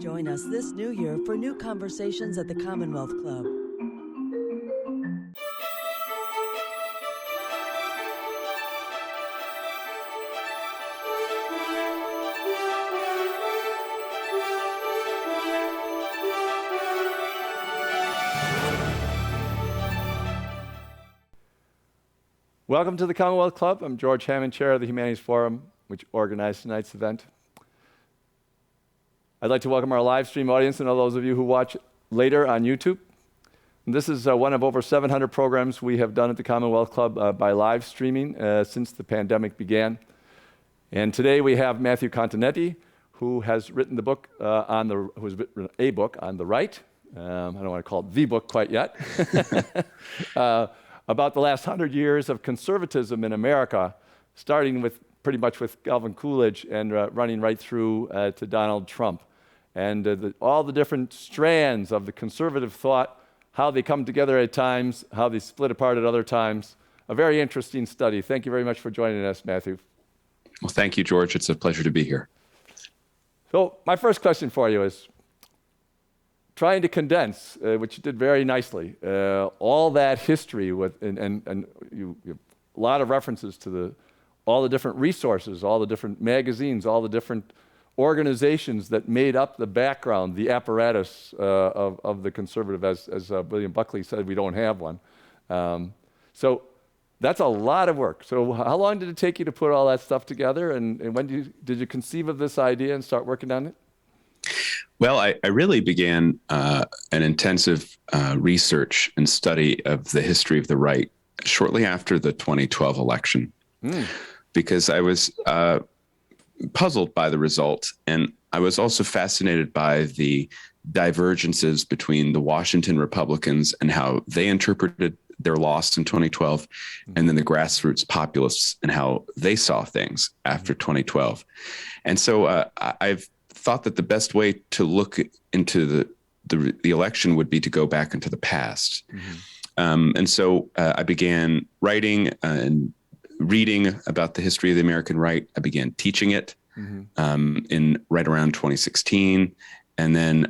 Join us this new year for new conversations at the Commonwealth Club. Welcome to the Commonwealth Club. I'm George Hammond, Chair of the Humanities Forum, which organized tonight's event. I'd like to welcome our live stream audience and all those of you who watch later on YouTube. And this is one of over 700 programs we have done at the Commonwealth Club by live streaming since the pandemic began. And today we have Matthew Continetti, who has written the book who's written a book on the right. I don't want to call it the book quite yet. About the last 100 years of conservatism in America, starting with pretty much with Calvin Coolidge and running right through to Donald Trump. And all the different strands of the conservative thought, how they come together at times, how they split apart at other times. A very interesting study. Thank you very much for joining us, Matthew. Well, thank you, George. It's a pleasure to be here. So my first question for you is, trying to condense, which you did very nicely, all that history with, and you have a lot of references to all the different resources, all the different magazines, all the different organizations that made up the background, the apparatus of the conservative, as William Buckley said, we don't have one. So that's a lot of work. So how long did it take you to put all that stuff together, and when did you conceive of this idea and start working on it? Well, I really began an intensive research and study of the history of the right shortly after the 2012 election, because I was puzzled by the result. And I was also fascinated by the divergences between the Washington Republicans and how they interpreted their loss in 2012, and then the grassroots populists and how they saw things after 2012. And so I've thought that the best way to look into the election would be to go back into the past. And so I began writing and reading about the history of the American right. I began teaching it in right around 2016. And then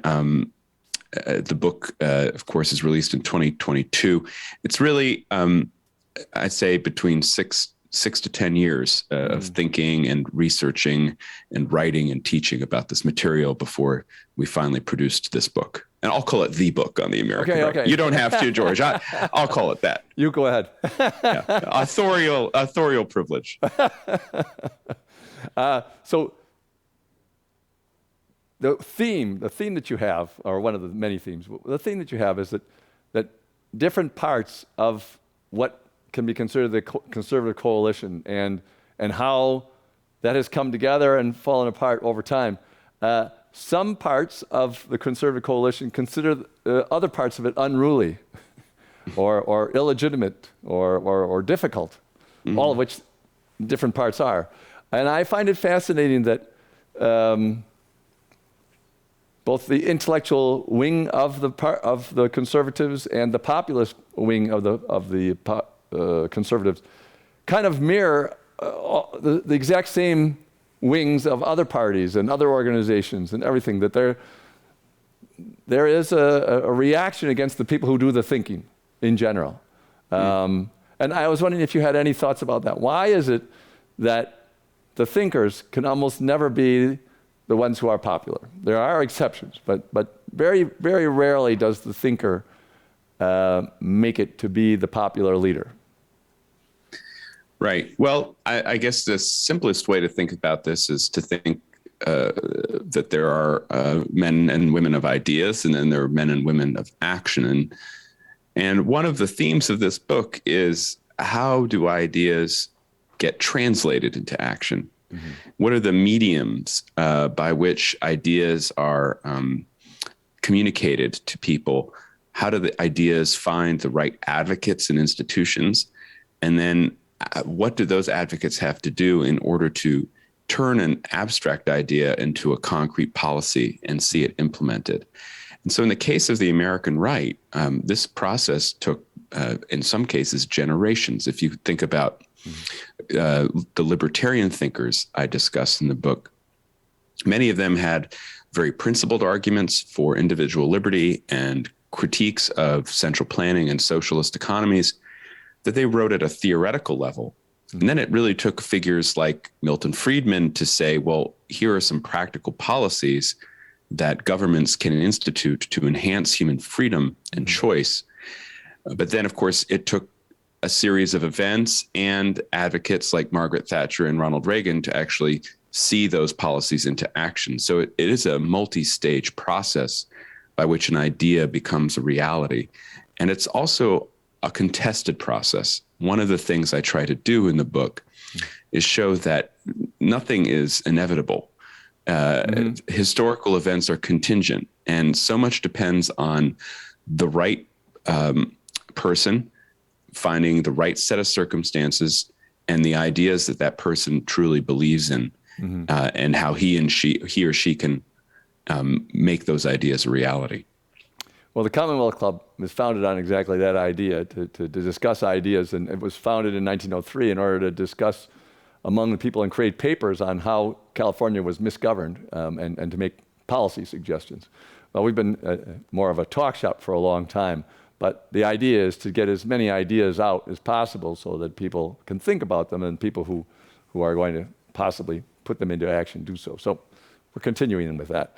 the book, of course, is released in 2022. It's really, I'd say, between six to 10 years of thinking and researching and writing and teaching about this material before we finally produced this book. And I'll call it the book on the American right. Okay. You don't have to, George. I'll call it that. You go ahead. Yeah. Authorial privilege. So the theme that you have, or one of the many themes, the theme that you have is that different parts of what can be considered the conservative coalition and how that has come together and fallen apart over time. Some parts of the conservative coalition consider other parts of it unruly or illegitimate or difficult, all of which different parts are. And I find it fascinating that both the intellectual wing of the conservatives and the populist wing of the conservatives kind of mirror the exact same wings of other parties and other organizations and everything, that there is a reaction against the people who do the thinking in general. And I was wondering if you had any thoughts about that. Why is it that the thinkers can almost never be the ones who are popular? There are exceptions, but very, very rarely does the thinker make it to be the popular leader. Right. Well, I guess the simplest way to think about this is to think that there are men and women of ideas, and then there are men and women of action. And one of the themes of this book is, how do ideas get translated into action? What are the mediums by which ideas are communicated to people? How do the ideas find the right advocates and institutions? And then what do those advocates have to do in order to turn an abstract idea into a concrete policy and see it implemented? And so in the case of the American right, this process took, in some cases, generations. If you think about the libertarian thinkers I discussed in the book, many of them had very principled arguments for individual liberty and critiques of central planning and socialist economies that they wrote at a theoretical level. And then it really took figures like Milton Friedman to say, well, here are some practical policies that governments can institute to enhance human freedom and choice. But then, of course, it took a series of events and advocates like Margaret Thatcher and Ronald Reagan to actually see those policies into action. So it is a multi-stage process by which an idea becomes a reality. And it's also a contested process. One of the things I try to do in the book is show that nothing is inevitable. Historical events are contingent, and so much depends on the right person finding the right set of circumstances and the ideas that that person truly believes in, and how he or she can make those ideas a reality. Well, the Commonwealth Club was founded on exactly that idea, to discuss ideas, and it was founded in 1903 in order to discuss among the people and create papers on how California was misgoverned, and to make policy suggestions. Well, we've been more of a talk shop for a long time, but the idea is to get as many ideas out as possible so that people can think about them, and people who are going to possibly put them into action do so. So we're continuing with that.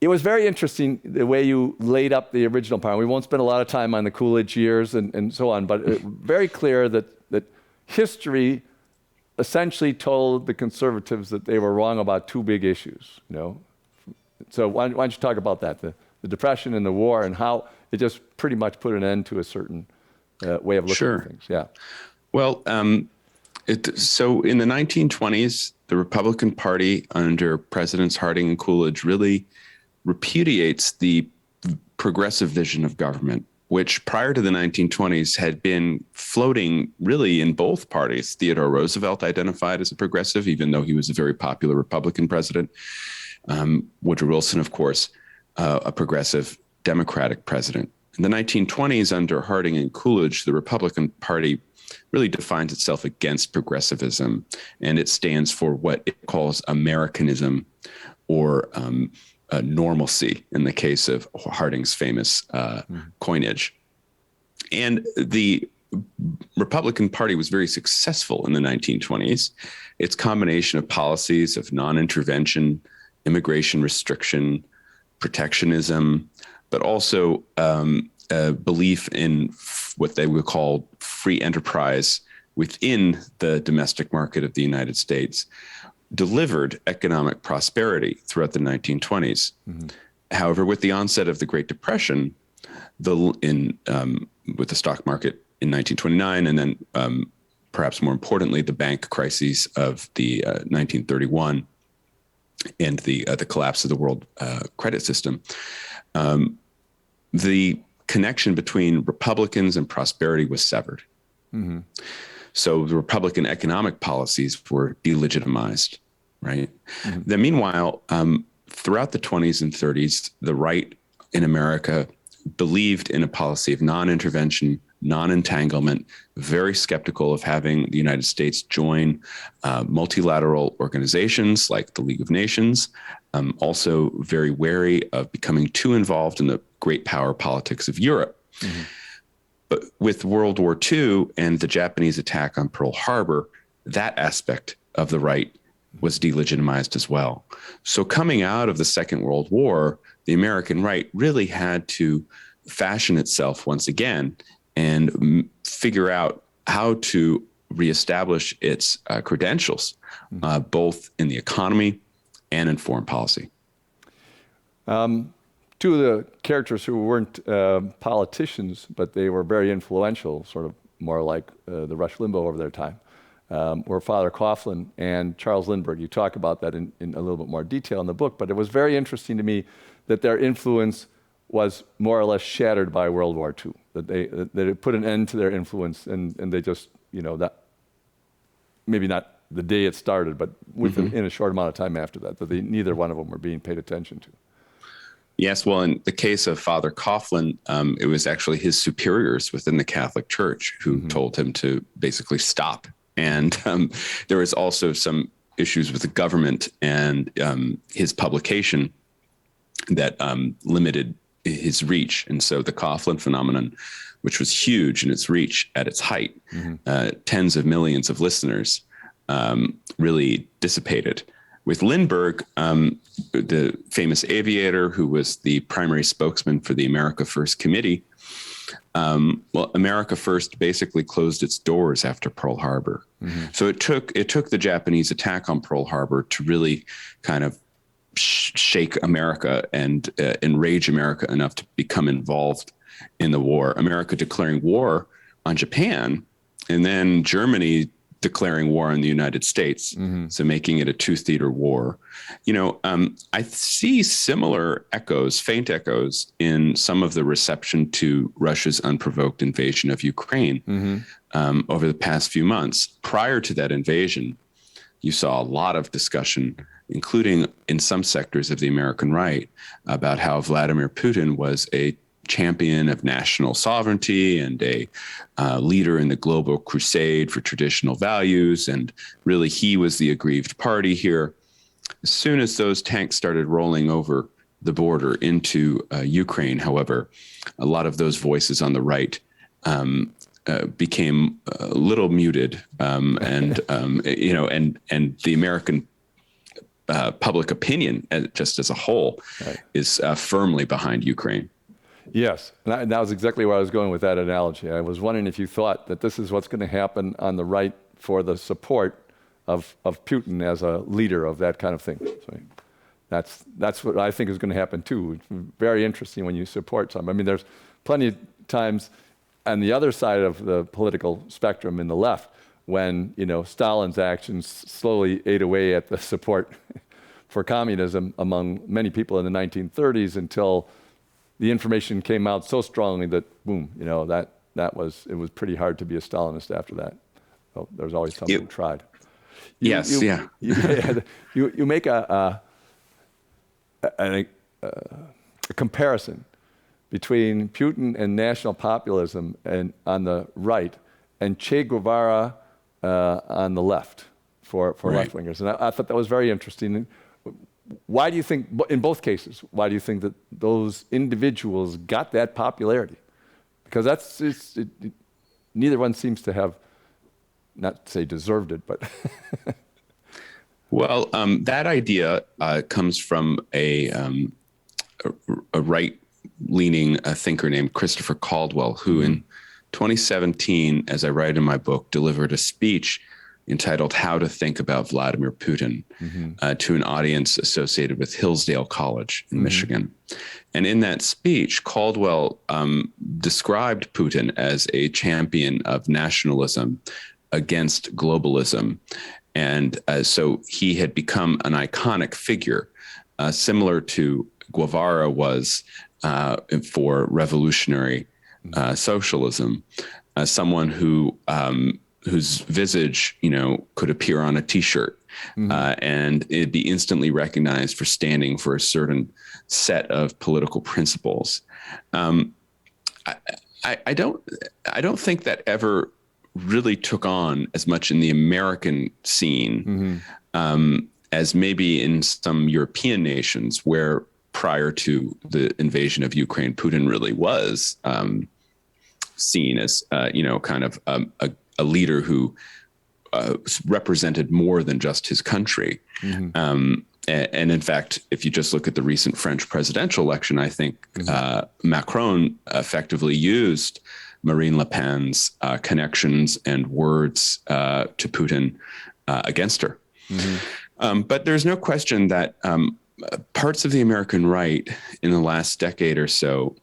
It was very interesting the way you laid up the original part. We won't spend a lot of time on the Coolidge years and so on, but very clear that history essentially told the conservatives that they were wrong about two big issues. So why don't you talk about that, the Depression and the war, and how it just pretty much put an end to a certain way of looking at things. Yeah. Well, so in the 1920s, the Republican Party under Presidents Harding and Coolidge really repudiates the progressive vision of government, which prior to the 1920s had been floating really in both parties. Theodore Roosevelt identified as a progressive, even though he was a very popular Republican president. Woodrow Wilson, of course, a progressive Democratic president. In the 1920s, under Harding and Coolidge, the Republican Party really defines itself against progressivism, and it stands for what it calls Americanism, or normalcy in the case of Harding's famous coinage. And the Republican Party was very successful in the 1920s. Its combination of policies of non-intervention, immigration restriction, protectionism, but also a belief in what they would call free enterprise within the domestic market of the United States, delivered economic prosperity throughout the 1920s. However, with the onset of the Great Depression, with the stock market in 1929, and then perhaps more importantly, the bank crises of the 1931 and the collapse of the world credit system, the connection between Republicans and prosperity was severed. So the Republican economic policies were delegitimized, right? Then meanwhile, throughout the 20s and 30s, the right in America believed in a policy of non-intervention, non-entanglement, very skeptical of having the United States join multilateral organizations like the League of Nations, also very wary of becoming too involved in the great power politics of Europe. But with World War II and the Japanese attack on Pearl Harbor, that aspect of the right was delegitimized as well. So coming out of the Second World War, the American right really had to fashion itself once again and figure out how to reestablish its credentials, both in the economy and in foreign policy. Two of the characters who weren't politicians, but they were very influential, sort of more like the Rush Limbaugh of their time, were Father Coughlin and Charles Lindbergh. You talk about that in a little bit more detail in the book, but it was very interesting to me that their influence was more or less shattered by World War II, that it put an end to their influence, and they just, that maybe not the day it started, but in a short amount of time after that neither one of them were being paid attention to. Yes, well, in the case of Father Coughlin, it was actually his superiors within the Catholic Church who told him to basically stop. And there was also some issues with the government and his publication that limited his reach. And so the Coughlin phenomenon, which was huge in its reach at its height, tens of millions of listeners, really dissipated. With Lindbergh, the famous aviator who was the primary spokesman for the America First Committee, America First basically closed its doors after Pearl Harbor. So it took the Japanese attack on Pearl Harbor to really kind of shake America and enrage America enough to become involved in the war. America declaring war on Japan, and then Germany declaring war on the United States, so making it a two-theater war. I see similar echoes, faint echoes, in some of the reception to Russia's unprovoked invasion of Ukraine over the past few months. Prior to that invasion, you saw a lot of discussion, including in some sectors of the American right, about how Vladimir Putin was a champion of national sovereignty and a leader in the global crusade for traditional values. And really, he was the aggrieved party here. As soon as those tanks started rolling over the border into Ukraine, however, a lot of those voices on the right became a little muted, and the American public opinion, just as a whole, is firmly behind Ukraine. Yes, and that was exactly where I was going with that analogy. I was wondering if you thought that this is what's going to happen on the right for the support of Putin as a leader of that kind of thing. So that's what I think is going to happen too. It's very interesting when you support something. I mean, there's plenty of times on the other side of the political spectrum in the left when, Stalin's actions slowly ate away at the support for communism among many people in the 1930s until the information came out so strongly that, boom, it was pretty hard to be a Stalinist after that. So there was always someone who tried. You make a comparison between Putin and national populism and on the right, and Che Guevara on the left for left-wingers. And I thought that was very interesting. Why do you think, in both cases, why do you think that those individuals got that popularity? Because neither one seems to have, not to say deserved it, but. Well, that idea comes from a right-leaning thinker named Christopher Caldwell, who in 2017, as I write in my book, delivered a speech entitled How to Think About Vladimir Putin to an audience associated with Hillsdale College in Michigan. And in that speech, Caldwell described Putin as a champion of nationalism against globalism. And so he had become an iconic figure, similar to Guevara was for revolutionary socialism, someone whose visage, could appear on a T-shirt, and it'd be instantly recognized for standing for a certain set of political principles. I don't think that ever really took on as much in the American scene as maybe in some European nations, where prior to the invasion of Ukraine, Putin really was seen as kind of a leader who represented more than just his country. And in fact, if you just look at the recent French presidential election, I think Macron effectively used Marine Le Pen's connections and words to Putin against her. But there's no question that parts of the American right in the last decade or so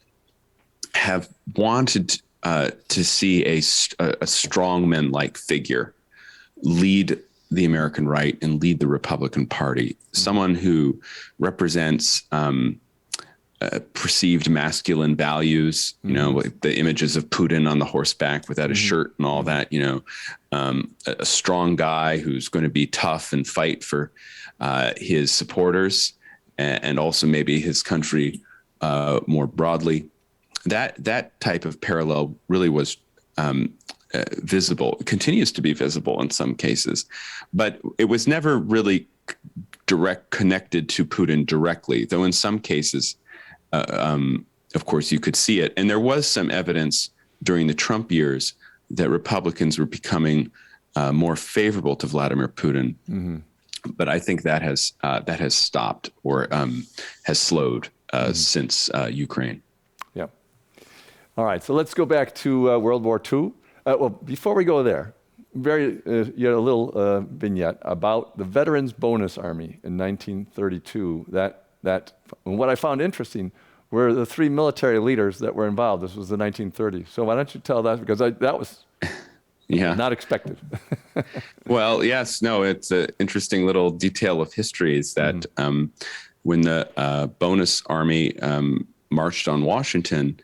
have wanted to see a strongman-like figure lead the American right and lead the Republican Party, someone who represents perceived masculine values, like the images of Putin on the horseback without a shirt and all that, a strong guy who's going to be tough and fight for his supporters and also maybe his country more broadly. That type of parallel really was visible, continues to be visible in some cases, but it was never really connected to Putin directly, though in some cases, of course, you could see it. And there was some evidence during the Trump years that Republicans were becoming more favorable to Vladimir Putin. Mm-hmm. But I think that has stopped or has slowed since Ukraine. Yeah. All right. So let's go back to World War II. Well, before we go there, you had a little vignette about the Veterans Bonus Army in 1932. And what I found interesting were the three military leaders that were involved. This was the 1930s. So why don't you tell that? Because that was not expected. Well, yes, no, it's an interesting little detail of history is that when the Bonus Army marched on Washington,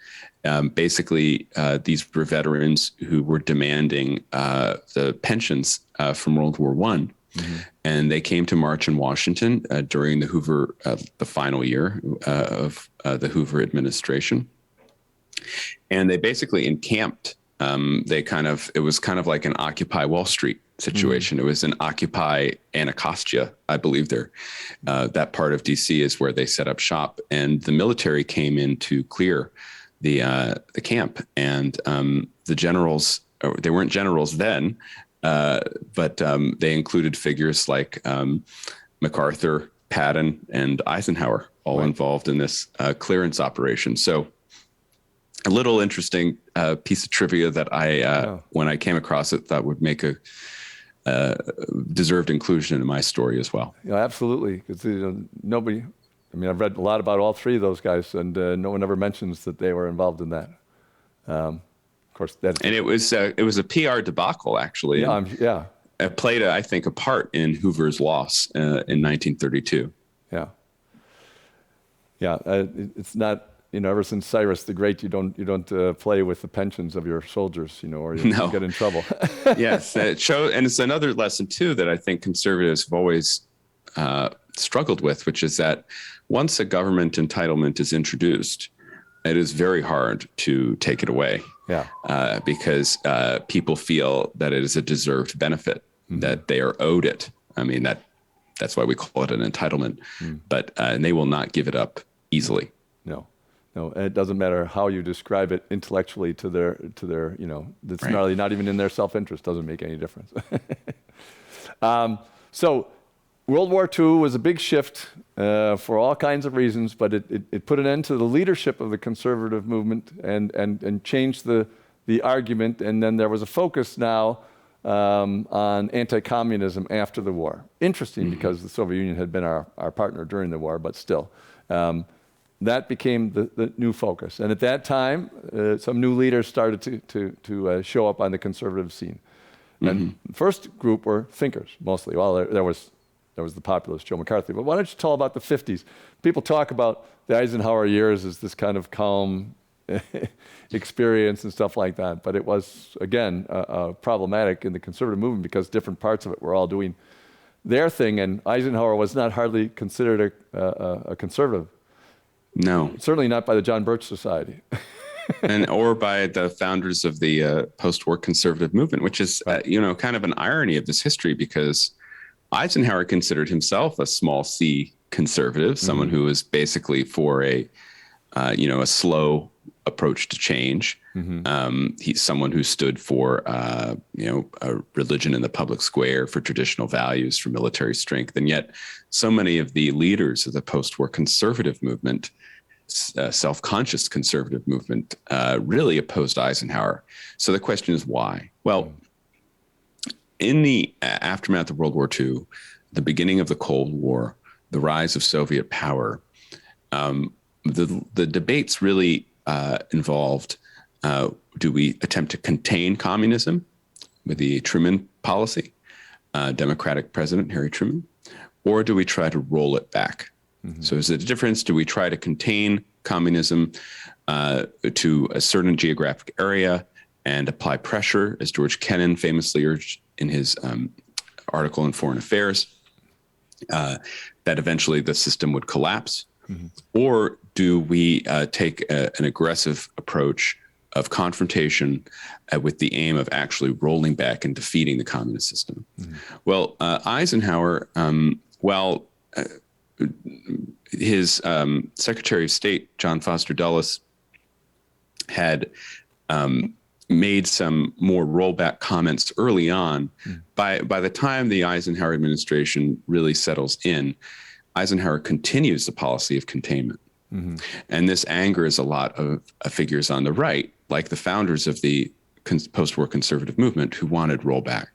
basically these were veterans who were demanding the pensions from World War I. Mm-hmm. And they came to march in Washington during the Hoover, the final year of the Hoover administration. And they basically encamped. It was kind of like an Occupy Wall Street situation. Mm-hmm. It was an Occupy Anacostia, I believe that part of DC is where they set up shop. And the military came in to clear the camp. And the generals, they weren't generals then, but they included figures like MacArthur, Patton, and Eisenhower, all involved in this clearance operation. So a little interesting piece of trivia that when I came across it, thought would make a deserved inclusion in my story as well. Yeah, absolutely. Because nobody, I've read a lot about all three of those guys, and no one ever mentions that they were involved in that. Of course, and it was a PR debacle, actually. Yeah. It played, I think, a part in Hoover's loss in 1932. Yeah. Yeah. It's not. Ever since Cyrus the Great, you don't play with the pensions of your soldiers, or you get in trouble. Yes, and it's another lesson too that I think conservatives have always struggled with, which is that once a government entitlement is introduced, it is very hard to take it away. Yeah, because people feel that it is a deserved benefit, that they are owed it. That's why we call it an entitlement. But and they will not give it up easily. No, and it doesn't matter how you describe it intellectually to their, it's really not even in their self-interest, doesn't make any difference. So World War II was a big shift for all kinds of reasons, but it put an end to the leadership of the conservative movement and changed the argument. And then there was a focus now on anti-communism after the war. Interesting, because the Soviet Union had been our partner during the war, but still. That became the new focus. And at that time, some new leaders started to show up on the conservative scene. And the first group were thinkers, mostly. Well, there was the populist Joe McCarthy. But why don't you tell about the 50s? People talk about the Eisenhower years as this kind of calm experience and stuff like that. But it was, again, problematic in the conservative movement because different parts of it were all doing their thing. And Eisenhower was not hardly considered a conservative. No, certainly not by the John Birch Society, or by the founders of the post-war conservative movement, which is kind of an irony of this history, because Eisenhower considered himself a small C conservative, someone who was basically for a slow approach to change. He's someone who stood for a religion in the public square, for traditional values, for military strength, and yet so many of the leaders of the post-war conservative movement, self-conscious conservative movement, really opposed Eisenhower. So the question is why? Well, in the aftermath of World War II, the beginning of the Cold War, the rise of Soviet power, the debates really involved, do we attempt to contain communism with the Truman policy, Democratic President Harry Truman, or do we try to roll it back? So is it a difference? Do we try to contain communism to a certain geographic area and apply pressure, as George Kennan famously urged in his article in Foreign Affairs, that eventually the system would collapse? Or do we take an aggressive approach of confrontation with the aim of actually rolling back and defeating the communist system. Well, Eisenhower, while his Secretary of State, John Foster Dulles, had made some more rollback comments early on. By the time the Eisenhower administration really settles in, Eisenhower continues the policy of containment. And this angers a lot of figures on the right, like the founders of the post-war conservative movement, who wanted rollback.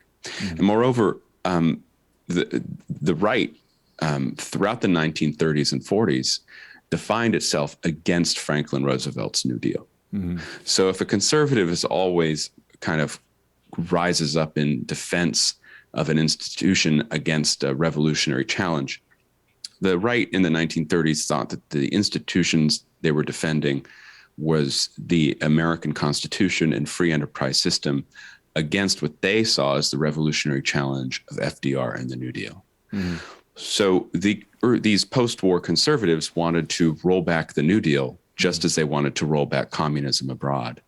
And moreover, the right throughout the 1930s and 40s defined itself against Franklin Roosevelt's New Deal. So if a conservative is always kind of rises up in defense of an institution against a revolutionary challenge, the right in the 1930s thought that the institutions they were defending was the American Constitution and free enterprise system against what they saw as the revolutionary challenge of FDR and the New Deal. So these post-war conservatives wanted to roll back the New Deal just as they wanted to roll back communism abroad.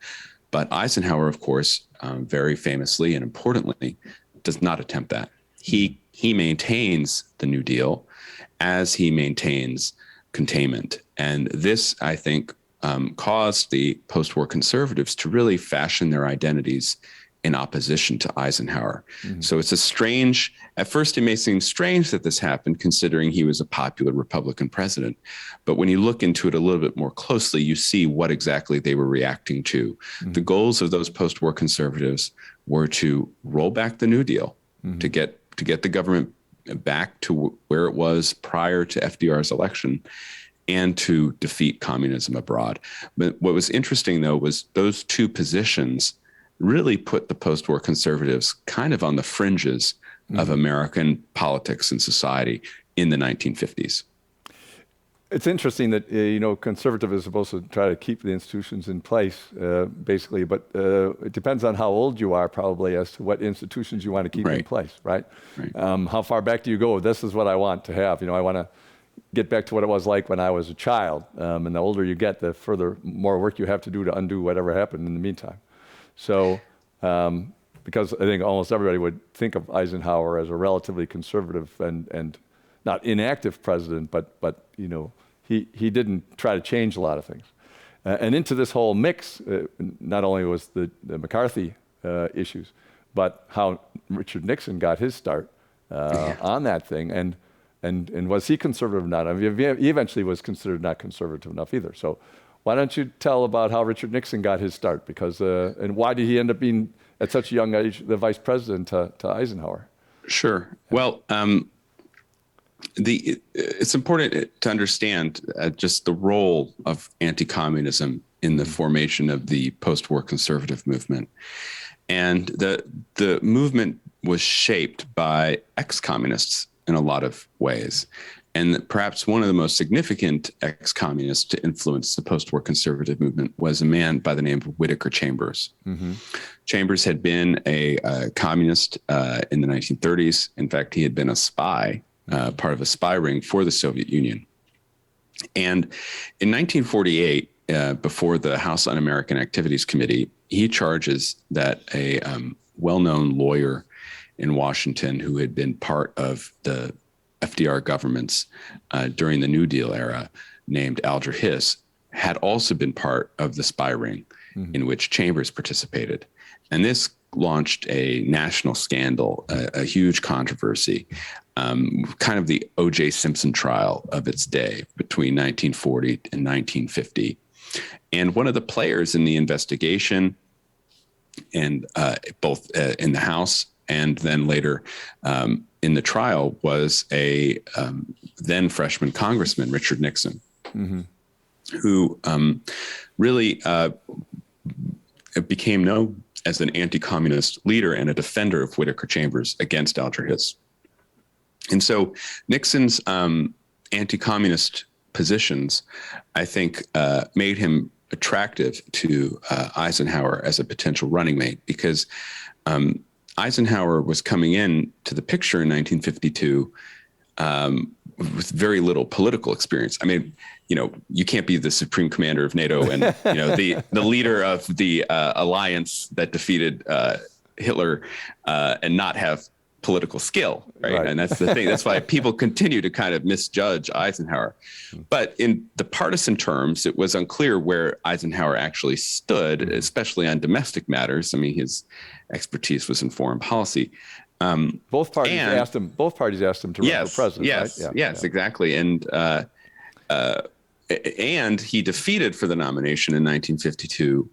But Eisenhower, of course, very famously and importantly, does not attempt that. He maintains the New Deal as he maintains containment. And this, I think, caused the post-war conservatives to really fashion their identities in opposition to Eisenhower. So it's at first it may seem strange that this happened, considering he was a popular Republican president. But when you look into it a little bit more closely, you see what exactly they were reacting to. The goals of those post-war conservatives were to roll back the New Deal, to get the government back to where it was prior to FDR's election, and to defeat communism abroad. But what was interesting, though, was those two positions really put the post-war conservatives kind of on the fringes of American politics and society in the 1950s. It's interesting that, conservative is supposed to try to keep the institutions in place, basically, but it depends on how old you are, probably, as to what institutions you want to keep in place, right? How far back do you go? This is what I want to have. I want to get back to what it was like when I was a child. And the older you get, the more work you have to do to undo whatever happened in the meantime. So, because I think almost everybody would think of Eisenhower as a relatively conservative and not inactive president, but he didn't try to change a lot of things. And into this whole mix, not only was the McCarthy issues, but how Richard Nixon got his start on that thing, and was he conservative or not? I mean, he eventually was considered not conservative enough either. So why don't you tell about how Richard Nixon got his start? Because and why did he end up being at such a young age the vice president to Eisenhower? Sure. Well, it's important to understand just the role of anti-communism in the formation of the post-war conservative movement. And the movement was shaped by ex-communists in a lot of ways. And perhaps one of the most significant ex-communists to influence the post-war conservative movement was a man by the name of Whittaker Chambers. Chambers had been a communist in the 1930s. In fact, he had been a spy, part of a spy ring for the Soviet Union. And in 1948, before the House Un-American Activities Committee, he charges that a well-known lawyer in Washington who had been part of the FDR governments during the New Deal era, named Alger Hiss, had also been part of the spy ring in which Chambers participated. And this launched a national scandal, a huge controversy, kind of the O.J. Simpson trial of its day between 1940 and 1950. And one of the players in the investigation, and both in the House and then later in the trial, was a then freshman congressman, Richard Nixon, who really became known as an anti-communist leader and a defender of Whittaker Chambers against Alger Hiss. And so Nixon's anti-communist positions, I think, made him attractive to Eisenhower as a potential running mate, because Eisenhower was coming in to the picture in 1952 with very little political experience. I mean, you can't be the supreme commander of NATO and the leader of the alliance that defeated Hitler and not have political skill, right? And that's the thing. That's why people continue to kind of misjudge Eisenhower. But in the partisan terms, it was unclear where Eisenhower actually stood, especially on domestic matters. I mean, his expertise was in foreign policy. Both parties asked him to run for president. Yes, right? Yes, exactly. And he defeated for the nomination in 1952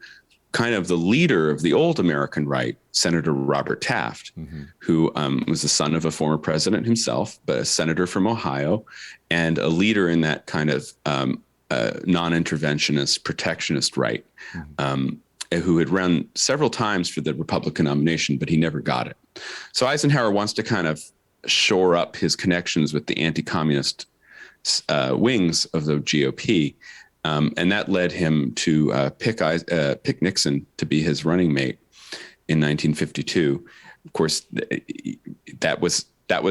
kind of the leader of the old American right, Senator Robert Taft, who was the son of a former president himself, but a senator from Ohio, and a leader in that kind of non-interventionist, protectionist right, who had run several times for the Republican nomination, but he never got it. So Eisenhower wants to kind of shore up his connections with the anti-communist wings of the GOP. And that led him to pick Nixon to be his running mate in 1952. Of course, that was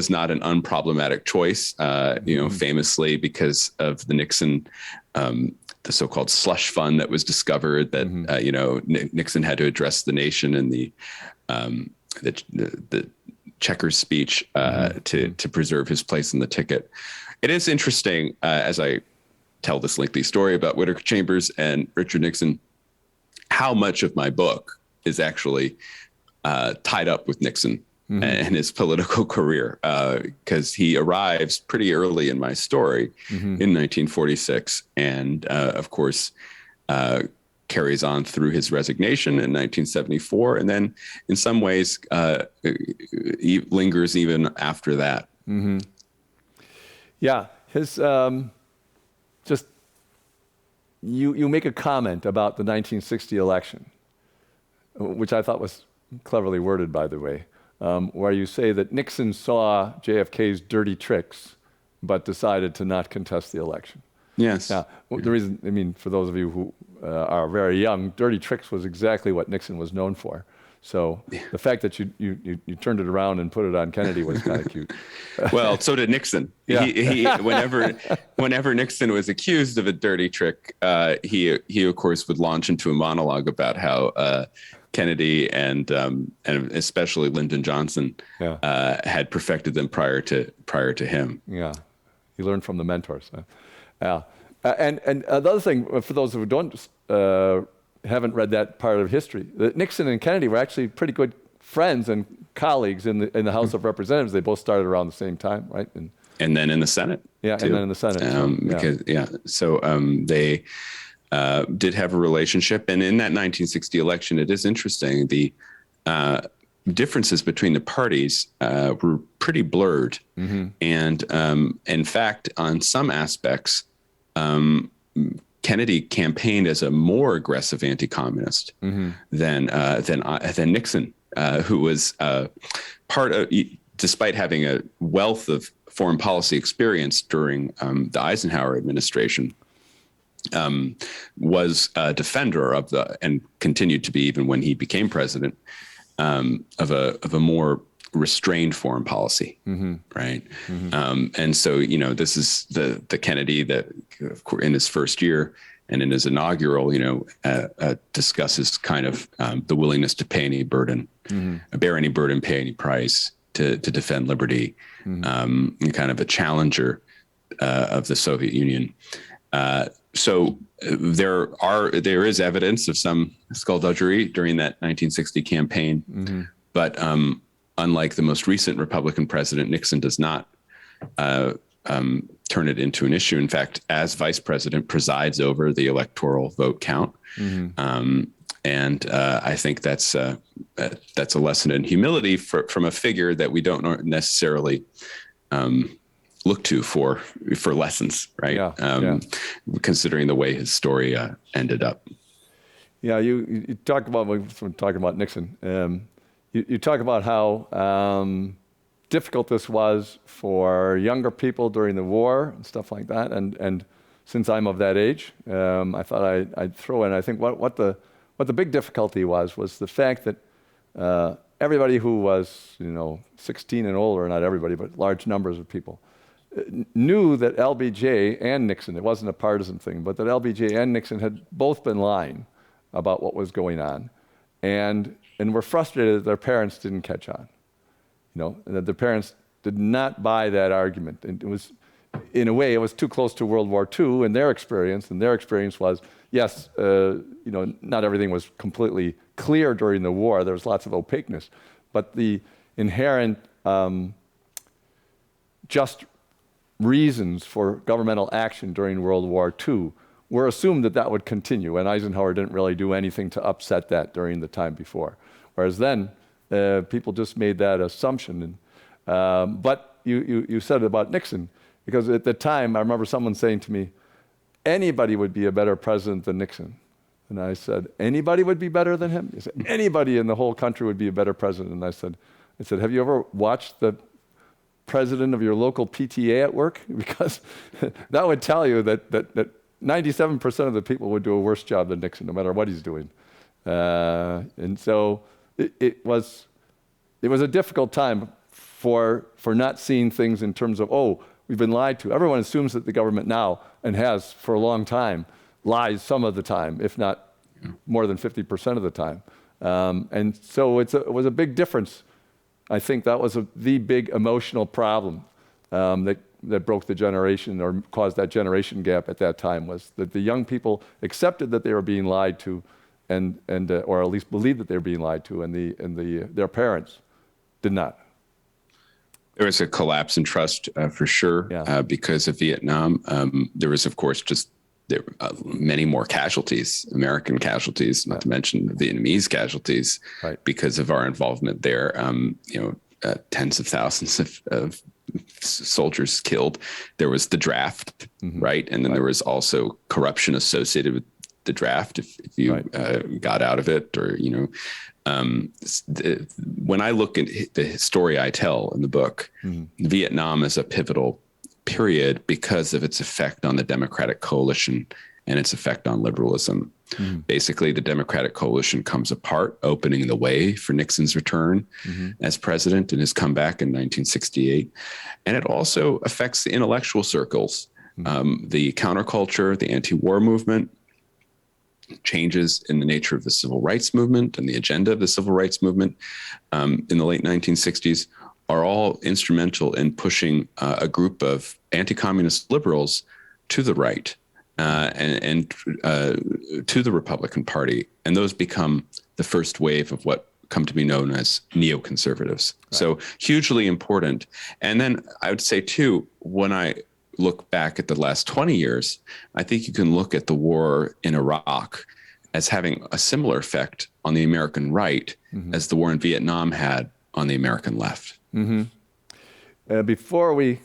not an unproblematic choice, famously because of the Nixon, the so-called slush fund that was discovered that, Nixon had to address the nation in the Chequers speech to preserve his place in the ticket. It is interesting, as I tell this lengthy story about Whittaker Chambers and Richard Nixon, how much of my book is actually tied up with Nixon and his political career, because he arrives pretty early in my story in 1946, and of course carries on through his resignation in 1974, and then in some ways lingers even after that. Yeah, his just you make a comment about the 1960 election, which I thought was cleverly worded, by the way, where you say that Nixon saw JFK's dirty tricks, but decided to not contest the election. Yes. Now, the reason, I mean, for those of you who are very young, dirty tricks was exactly what Nixon was known for. So the fact that you turned it around and put it on Kennedy was kind of cute. Well, so did Nixon. Yeah. He whenever Nixon was accused of a dirty trick, he of course would launch into a monologue about how Kennedy and especially Lyndon Johnson had perfected them prior to him. Yeah, he learned from the mentors. Yeah, and the other thing, for those who haven't read that part of history, that Nixon and Kennedy were actually pretty good friends and colleagues in the House of Representatives. They both started around the same time, right? And then in the Senate. Yeah, too. And then in the Senate. So they did have a relationship, and in that 1960 election, it is interesting. The differences between the parties were pretty blurred, and in fact, on some aspects, Kennedy campaigned as a more aggressive anti-communist than Nixon, who was part of, despite having a wealth of foreign policy experience during the Eisenhower administration, was a defender of and continued to be even when he became president, of a more restrained foreign policy, right? And so, this is the Kennedy that in his first year and in his inaugural, discusses kind of the willingness to pay any burden, bear any burden, pay any price to defend liberty, and kind of a challenger of the Soviet Union. So there is evidence of some skullduggery during that 1960 campaign, but unlike the most recent Republican president, Nixon does not turn it into an issue. In fact, as vice president, presides over the electoral vote count, and I think that's a lesson in humility from a figure that we don't necessarily look to for lessons, right? Considering the way his story ended up. Yeah, you talk about, when talking about Nixon, you talk about how difficult this was for younger people during the war and stuff like that. And since I'm of that age, I thought I'd throw in, I think what the big difficulty was the fact that everybody who was 16 and older, not everybody, but large numbers of people, knew that LBJ and Nixon, it wasn't a partisan thing, but that LBJ and Nixon had both been lying about what was going on, and were frustrated that their parents didn't catch on, and that their parents did not buy that argument. And it was, in a way, it was too close to World War II in their experience, and their experience was, yes, not everything was completely clear during the war. There was lots of opaqueness, but the inherent just reasons for governmental action during World War II were assumed that would continue, and Eisenhower didn't really do anything to upset that during the time before. Whereas then, people just made that assumption. But you said it about Nixon, because at the time, I remember someone saying to me, anybody would be a better president than Nixon. And I said, anybody would be better than him? He said, anybody in the whole country would be a better president. And I said, have you ever watched the president of your local PTA at work? Because that would tell you that 97% of the people would do a worse job than Nixon, no matter what he's doing. And so it was a difficult time for not seeing things in terms of, we've been lied to. Everyone assumes that the government now, and has for a long time, lies some of the time, if not more than 50% of the time. And so it was a big difference. I think that was the big emotional problem that broke the generation, or caused that generation gap at that time, was that the young people accepted that they were being lied to, and or at least believed that they were being lied to, and their parents did not. There was a collapse in trust for sure because of Vietnam. There was, of course, many more casualties, American casualties, not to mention the Vietnamese casualties, because of our involvement there. Tens of thousands of soldiers killed. There was the draft, right? And then there was also corruption associated with the draft if you got out of it, or when I look at the story I tell in the book, Vietnam is a pivotal period because of its effect on the Democratic coalition and its effect on liberalism. Basically, the Democratic coalition comes apart, opening the way for Nixon's return as president and his comeback in 1968. And it also affects the intellectual circles, the counterculture, the anti-war movement, changes in the nature of the civil rights movement and the agenda of the civil rights movement in the late 1960s are all instrumental in pushing a group of anti-communist liberals to the right and to the Republican Party. And those become the first wave of what come to be known as neoconservatives. So hugely important. And then I would say too, when I look back at the last 20 years, I think you can look at the war in Iraq as having a similar effect on the American right as the war in Vietnam had on the American left. Before we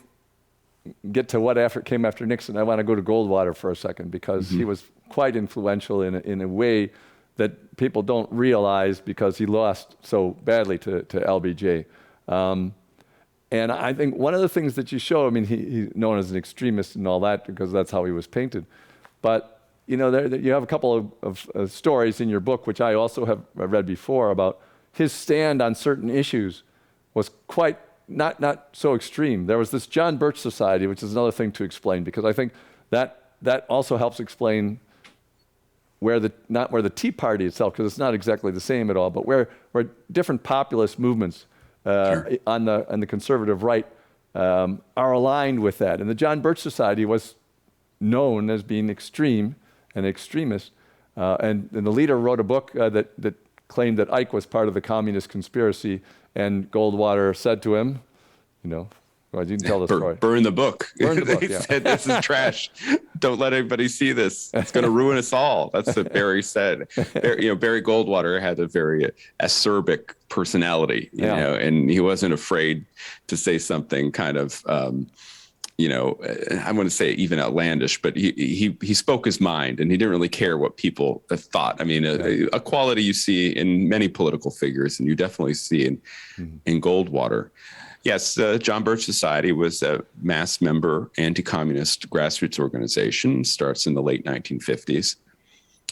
get to what came after Nixon, I want to go to Goldwater for a second, because he was quite influential in a way that people don't realize, because he lost so badly to LBJ. And I think one of the things that you show, he's known as an extremist and all that, because that's how he was painted. But, you have a couple of stories in your book, which I also have read before, about his stand on certain issues was quite not so extreme. There was this John Birch Society, which is another thing to explain, because I think that also helps explain not where the Tea Party itself, because it's not exactly the same at all, but where different populist movements on the conservative right are aligned with that. And the John Birch Society was known as being extreme and extremist. And the leader wrote a book that claimed that Ike was part of the communist conspiracy. And Goldwater said to him, well, you can tell the story. Burn the book. Burn the book, They said, this is trash. Don't let anybody see this. It's going to ruin us all. That's what Barry said. Barry Goldwater had a very acerbic personality, and he wasn't afraid to say something kind of, I wouldn't say even outlandish, but he spoke his mind, and he didn't really care what people thought. A quality you see in many political figures, and you definitely see in Goldwater. Yes, John Birch Society was a mass member anti-communist grassroots organization, starts in the late 1950s,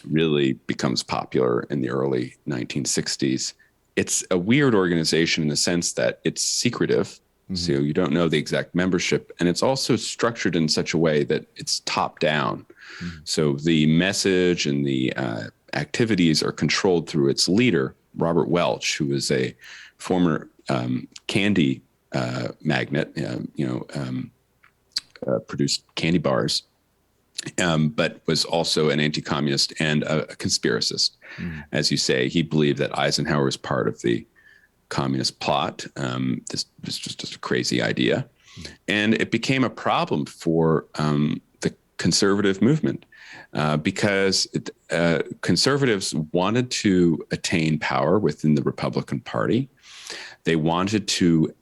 really becomes popular in the early 1960s. It's a weird organization in the sense that it's secretive. So you don't know the exact membership. And it's also structured in such a way that it's top down. So the message and the activities are controlled through its leader, Robert Welch, who was a former candy magnate, produced candy bars, but was also an anti-communist and a conspiracist. As you say, he believed that Eisenhower was part of the communist plot. This was just a crazy idea. And it became a problem for the conservative movement because conservatives wanted to attain power within the Republican Party. They wanted to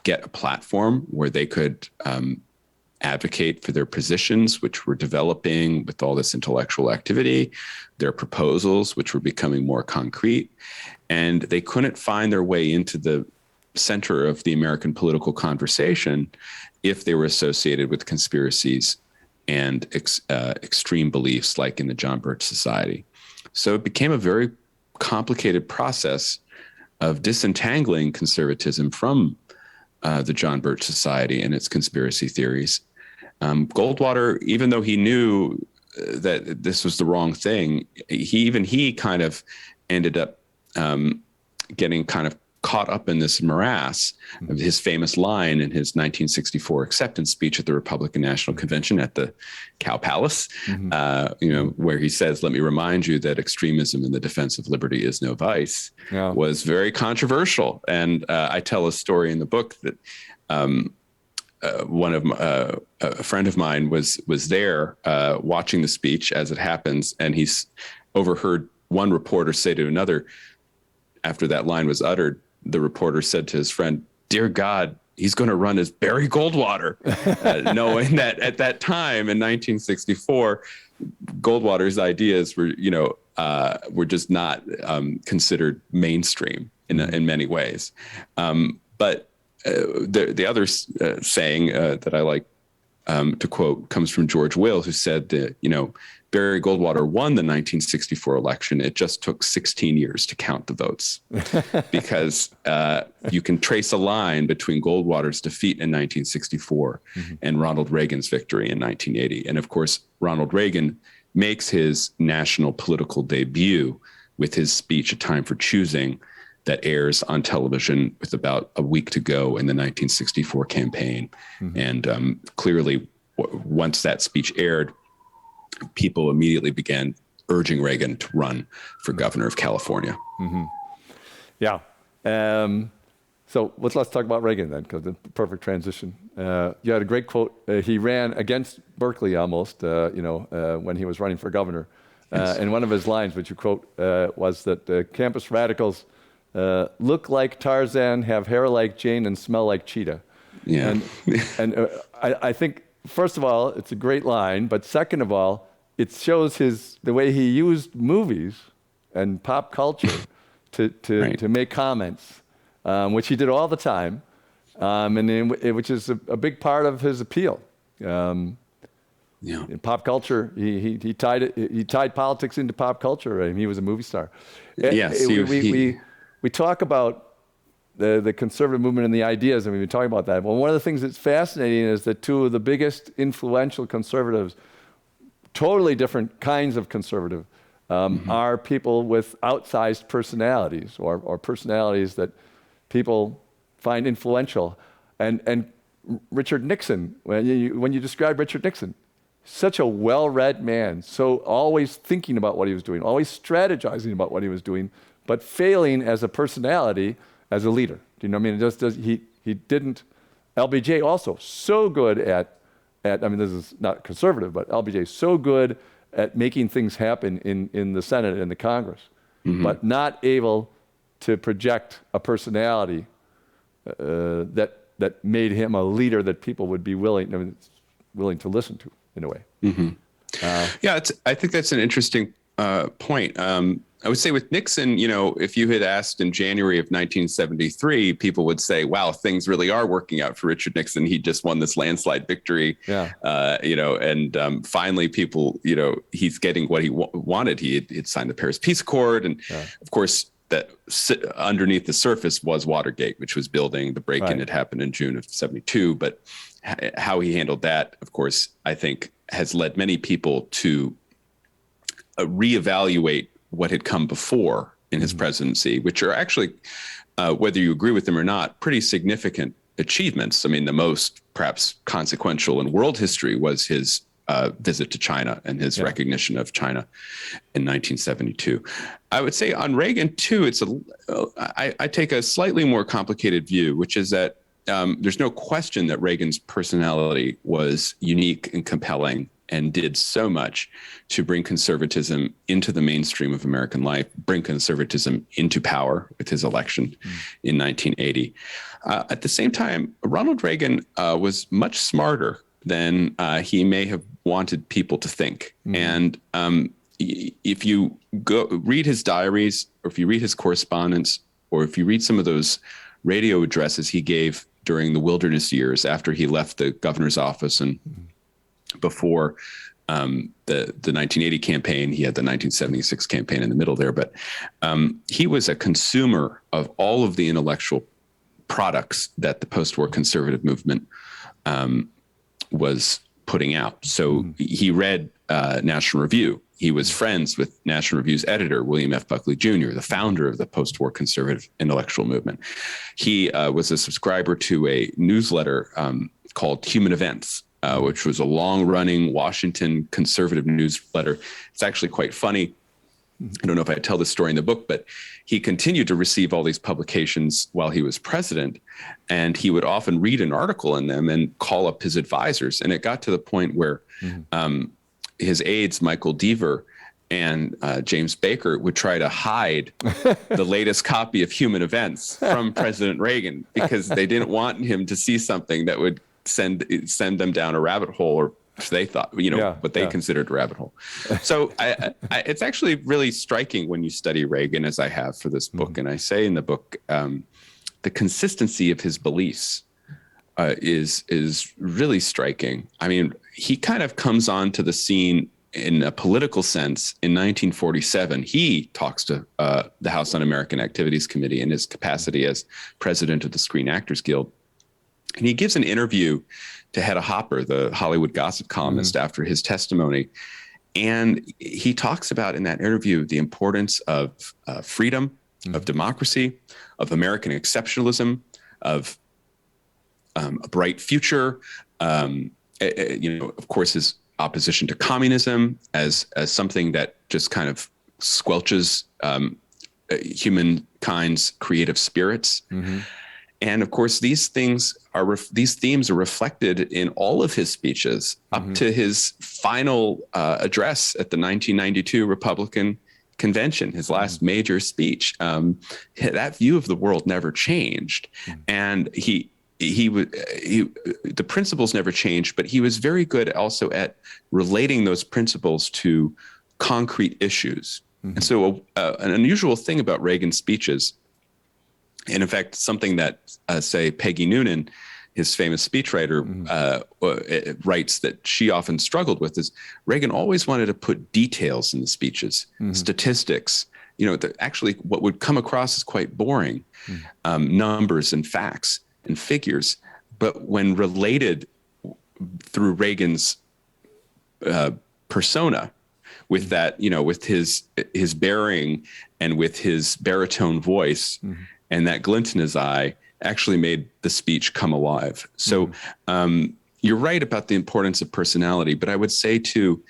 get a platform where they could advocate for their positions, which were developing with all this intellectual activity, their proposals, which were becoming more concrete. And they couldn't find their way into the center of the American political conversation if they were associated with conspiracies and extreme beliefs like in the John Birch Society. So it became a very complicated process of disentangling conservatism from the John Birch Society and its conspiracy theories. Goldwater, even though he knew that this was the wrong thing, he kind of ended up getting kind of caught up in this morass of his famous line in his 1964 acceptance speech at the Republican National Convention at the Cow Palace, where he says, "Let me remind you that extremism in the defense of liberty is no vice," was very controversial. And I tell a story in the book that a friend of mine was there watching the speech as it happens, and he's overheard one reporter say to another, after that line was uttered, the reporter said to his friend, "Dear God, he's going to run as Barry Goldwater," knowing that at that time in 1964, Goldwater's ideas were just not considered mainstream in many ways. But the other saying that I like to quote comes from George Will, who said that, Barry Goldwater won the 1964 election. It just took 16 years to count the votes because you can trace a line between Goldwater's defeat in 1964 and Ronald Reagan's victory in 1980. And of course, Ronald Reagan makes his national political debut with his speech, A Time for Choosing, that airs on television with about a week to go in the 1964 campaign. And clearly, once that speech aired, people immediately began urging Reagan to run for governor of California. Yeah. So let's talk about Reagan then, because it's the perfect transition. You had a great quote. He ran against Berkeley almost, when he was running for governor. Yes. And one of his lines, which you quote, was that campus radicals look like Tarzan, have hair like Jane, and smell like Cheetah. Yeah. And I think, first of all, it's a great line, but second of all, it shows the way he used movies and pop culture to make comments, which he did all the time, which is a big part of his appeal. In pop culture, he tied politics into pop culture, and he was a movie star. Yes, we talk about the conservative movement and the ideas, and we've been talking about that. Well, one of the things that's fascinating is that two of the biggest influential conservatives, totally different kinds of conservative, are people with outsized personalities or personalities that people find influential. And Richard Nixon, when you describe Richard Nixon, such a well-read man, so always thinking about what he was doing, always strategizing about what he was doing, but failing as a personality, as a leader. Do you know what I mean? He didn't. LBJ also so good at this is not conservative, but LBJ so good at making things happen in the Senate and the Congress, but not able to project a personality that made him a leader that people would be willing to listen to in a way. I think that's an interesting point. I would say with Nixon, if you had asked in January of 1973, people would say, wow, things really are working out for Richard Nixon. He just won this landslide victory, and finally people, he's getting what he wanted. He had signed the Paris Peace Accord. And of course, that underneath the surface was Watergate, which was building. The break-in Right. had happened in June of '72, but how he handled that, of course, I think has led many people to reevaluate what had come before in his presidency, which are actually, whether you agree with them or not, pretty significant achievements. I mean, the most perhaps consequential in world history was his visit to China and his recognition of China in 1972. I would say on Reagan too, I take a slightly more complicated view, which is that there's no question that Reagan's personality was unique and compelling and did so much to bring conservatism into the mainstream of American life, bring conservatism into power with his election in 1980. At the same time, Ronald Reagan was much smarter than he may have wanted people to think. And if you go read his diaries, or if you read his correspondence, or if you read some of those radio addresses he gave during the wilderness years after he left the governor's office and before the 1980 campaign, he had the 1976 campaign in the middle there, but he was a consumer of all of the intellectual products that the post-war conservative movement was putting out. So he read National Review. He was friends with National Review's editor, William F. Buckley Jr., the founder of the post-war conservative intellectual movement. He was a subscriber to a newsletter called Human Events, which was a long-running Washington conservative newsletter. It's actually quite funny. I don't know if I tell this story in the book, but he continued to receive all these publications while he was president, and he would often read an article in them and call up his advisors. And it got to the point where his aides, Michael Deaver and James Baker, would try to hide the latest copy of Human Events from President Reagan because they didn't want him to see something that would send them down a rabbit hole, or they thought, what they considered a rabbit hole. So it's actually really striking when you study Reagan, as I have for this book. And I say in the book, the consistency of his beliefs is really striking. I mean, he kind of comes onto the scene in a political sense in 1947. He talks to the House Un-American Activities Committee in his capacity as president of the Screen Actors Guild. And he gives an interview to Hedda Hopper, the Hollywood gossip columnist, after his testimony. And he talks about in that interview the importance of freedom, of democracy, of American exceptionalism, of a bright future, of course, his opposition to communism as something that just kind of squelches humankind's creative spirits. And of course, these themes are reflected in all of his speeches up to his final address at the 1992 Republican Convention, his last major speech. That view of the world never changed, and the principles never changed. But he was very good also at relating those principles to concrete issues. And so, an unusual thing about Reagan's speeches. And in fact, something that, say, Peggy Noonan, his famous speechwriter, writes that she often struggled with is Reagan always wanted to put details in the speeches, statistics, actually what would come across as quite boring, numbers and facts and figures. But when related through Reagan's persona, with that, with his bearing and with his baritone voice, and that glint in his eye actually made the speech come alive. So you're right about the importance of personality, but I would say too,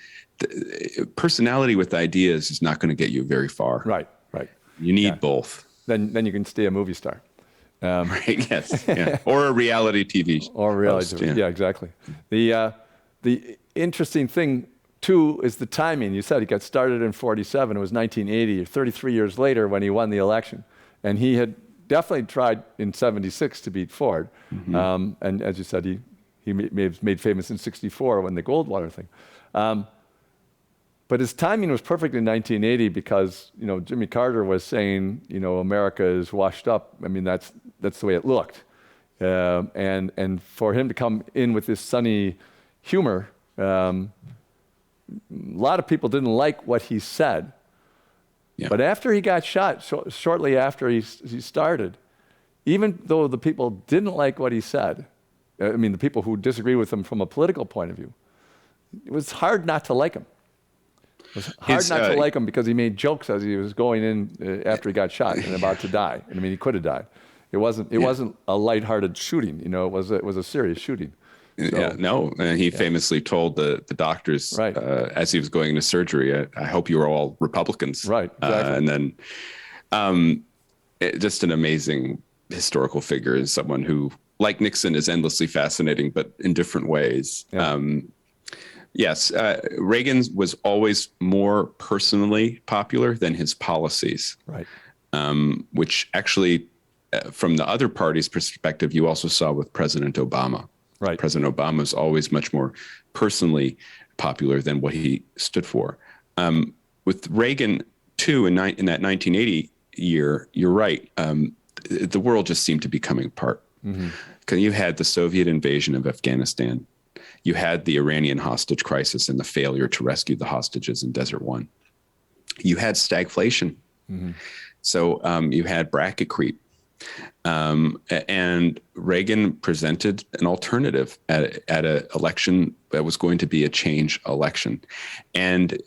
personality with ideas is not going to get you very far. Right. You need both. Then you can stay a movie star. Right. Yes. Yeah. Or a reality TV. Or a reality TV. Yeah, exactly. The interesting thing too is the timing. You said he got started in 47. It was 1980, 33 years later when he won the election, and he had definitely tried in 76 to beat Ford. And as you said, he made famous in 64 when the Goldwater thing. But his timing was perfect in 1980 because, Jimmy Carter was saying, America is washed up. I mean, that's the way it looked. And for him to come in with this sunny humor, a lot of people didn't like what he said. Yeah. But after he got shot, shortly after he started, even though the people didn't like what he said, I mean, the people who disagree with him from a political point of view, it was hard not to like him. It was hard not to like him because he made jokes as he was going in after he got shot and about to die. I mean, he could have died. It wasn't a lighthearted shooting. You know, it was a serious shooting. So, he famously told the doctors Right. As he was going into surgery, I hope you are all Republicans. Right, exactly. And then just an amazing historical figure, is someone who, like Nixon, is endlessly fascinating, but in different ways. Yeah. Yes, Reagan was always more personally popular than his policies. Right. Which actually, from the other party's perspective, you also saw with President Obama. Right. President Obama was always much more personally popular than what he stood for. With Reagan, too, in that 1980 year, you're right. The world just seemed to be coming apart. Because you had the Soviet invasion of Afghanistan. You had the Iranian hostage crisis and the failure to rescue the hostages in Desert One. You had stagflation. So you had bracket creep. And Reagan presented an alternative at an election that was going to be a change election. And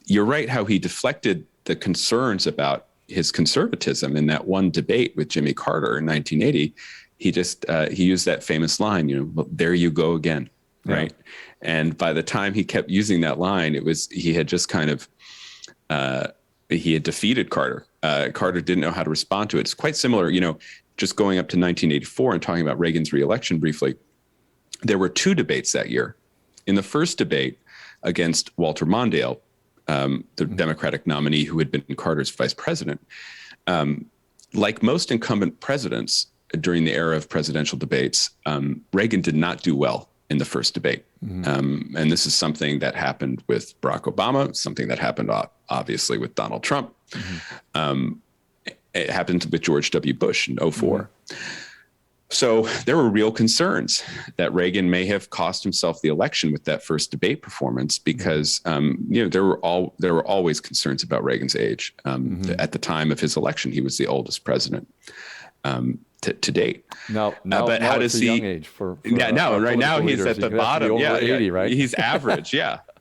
you're right how he deflected the concerns about his conservatism in that one debate with Jimmy Carter in 1980. He used that famous line, well, there you go again, right? And by the time he kept using that line, he had just kind of he had defeated Carter. Carter didn't know how to respond to it. It's quite similar, just going up to 1984 and talking about Reagan's reelection briefly. There were two debates that year. In the first debate against Walter Mondale, the Democratic nominee who had been Carter's vice president, like most incumbent presidents during the era of presidential debates, Reagan did not do well in the first debate. And this is something that happened with Barack Obama, something that happened obviously with Donald Trump. It happened with George W. Bush in 2004. So there were real concerns that Reagan may have cost himself the election with that first debate performance, because there were always concerns about Reagan's age. At the time of his election, he was the oldest president to date. But how now does it's a young age for right now he's leaders. at the You have to be bottom. over 80, right? He's average.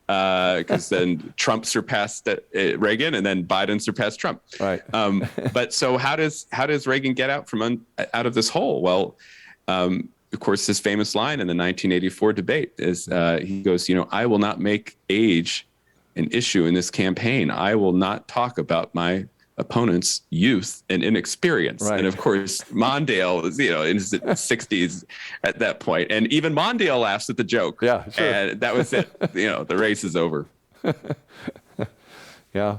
Because then Trump surpassed Reagan, and then Biden surpassed Trump. Right. But so how does Reagan get out of this hole? Well, of course, his famous line in the 1984 debate is he goes, I will not make age an issue in this campaign. I will not talk about my opponent's youth and inexperience. Right. And of course, Mondale is, in his 60s at that point. And even Mondale laughs at the joke. Yeah, sure. And that was it. The race is over. Yeah.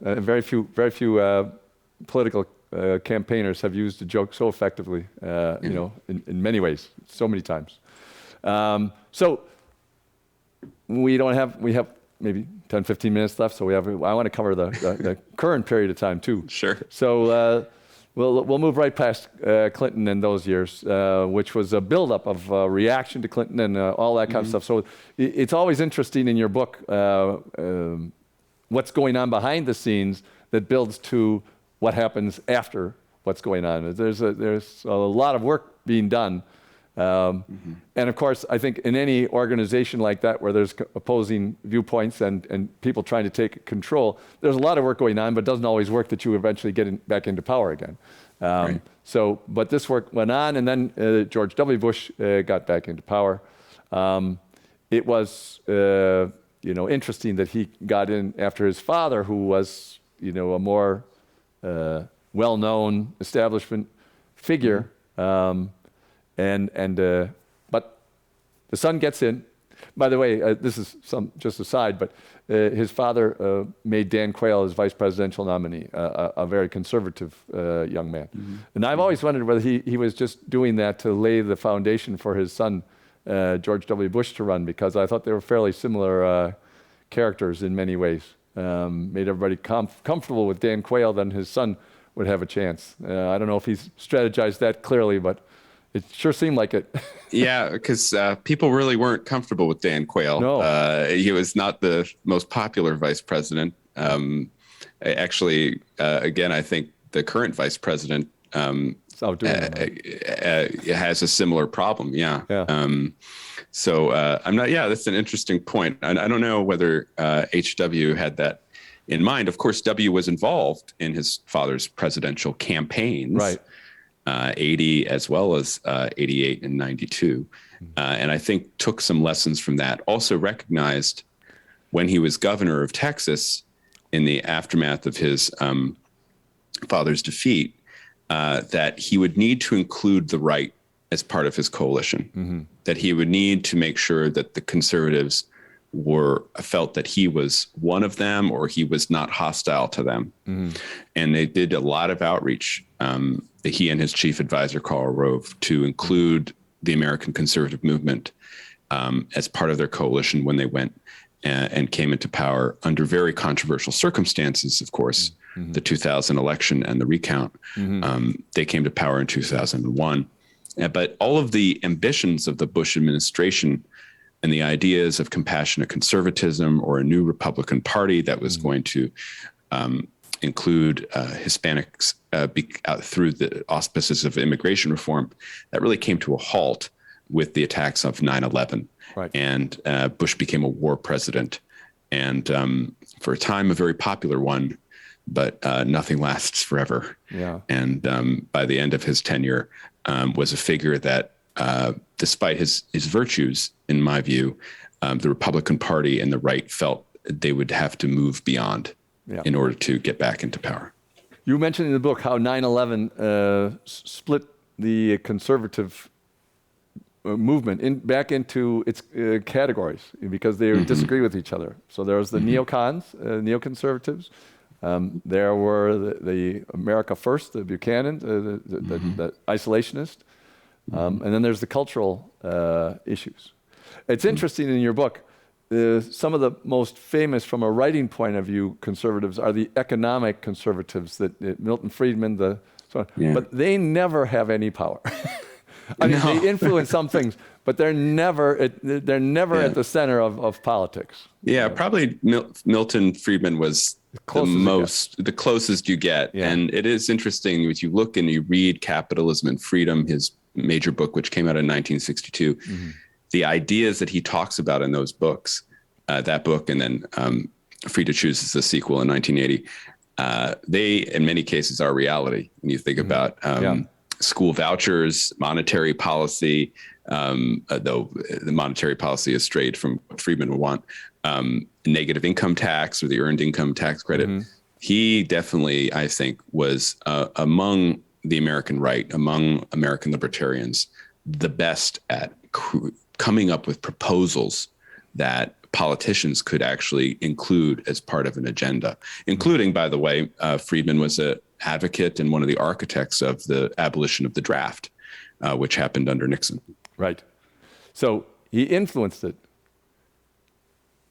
Very few political campaigners have used the joke so effectively, in many ways, so many times. So we have maybe 10, 15 minutes left, so I want to cover the current period of time too. Sure. So we'll move right past Clinton and those years, which was a buildup of reaction to Clinton and all that kind of stuff. So it's always interesting in your book what's going on behind the scenes that builds to what happens after what's going on. There's a lot of work being done. And of course, I think in any organization like that where there's opposing viewpoints and people trying to take control, there's a lot of work going on, but it doesn't always work that you eventually get back into power again. Right. But this work went on, and then George W. Bush got back into power. It was interesting that he got in after his father, who was a more well-known establishment figure. But the son gets in. By the way, this is just aside, but his father made Dan Quayle his vice presidential nominee, a very conservative young man. And I've always wondered whether he was just doing that to lay the foundation for his son, George W. Bush, to run, because I thought they were fairly similar characters in many ways. Made everybody comfortable with Dan Quayle, then his son would have a chance. I don't know if he's strategized that clearly, but it sure seemed like it. Yeah, because people really weren't comfortable with Dan Quayle. No. He was not the most popular vice president. Actually, again, I think the current vice president has a similar problem. Yeah. So I'm not. Yeah, that's an interesting point. I don't know whether H.W. had that in mind. Of course, W was involved in his father's presidential campaigns, right? 80 as well as 88 and 92, and I think took some lessons from that. Also recognized when he was governor of Texas in the aftermath of his father's defeat that he would need to include the right as part of his coalition, that he would need to make sure that the conservatives felt that he was one of them or he was not hostile to them. And they did a lot of outreach, he and his chief advisor, Karl Rove, to include the American conservative movement as part of their coalition when they went and came into power under very controversial circumstances, of course, the 2000 election and the recount. They came to power in 2001. But all of the ambitions of the Bush administration and the ideas of compassionate conservatism or a new Republican Party that was going to include Hispanics through the auspices of immigration reform, that really came to a halt with the attacks of 9/11. Right. And Bush became a war president. And for a time, a very popular one, but nothing lasts forever. Yeah. And by the end of his tenure, was a figure that, despite his virtues, in my view, the Republican Party and the right felt they would have to move beyond in order to get back into power. You mentioned in the book how 9/11 split the conservative movement back into its categories because they disagree with each other. So there was the neocons, neoconservatives. There were the America First, the Buchanan, the isolationist. And then there's the cultural issues. It's interesting in your book, some of the most famous from a writing point of view conservatives are the economic conservatives, that Milton Friedman, but they never have any power. I mean, they influence some things, but they're never at the center of politics. Yeah, probably Milton Friedman was the closest you get. Yeah. And it is interesting if you look and you read Capitalism and Freedom, his major book, which came out in 1962, the ideas that he talks about in those books, that book, and then Free to Choose is the sequel in 1980, they, in many cases, are reality. When you think about school vouchers, monetary policy, though the monetary policy is strayed from what Friedman would want, negative income tax or the earned income tax credit. He definitely, I think, was among the American right, among American libertarians, the best at coming up with proposals that politicians could actually include as part of an agenda, including, by the way, Friedman was an advocate and one of the architects of the abolition of the draft, which happened under Nixon. Right. So he influenced it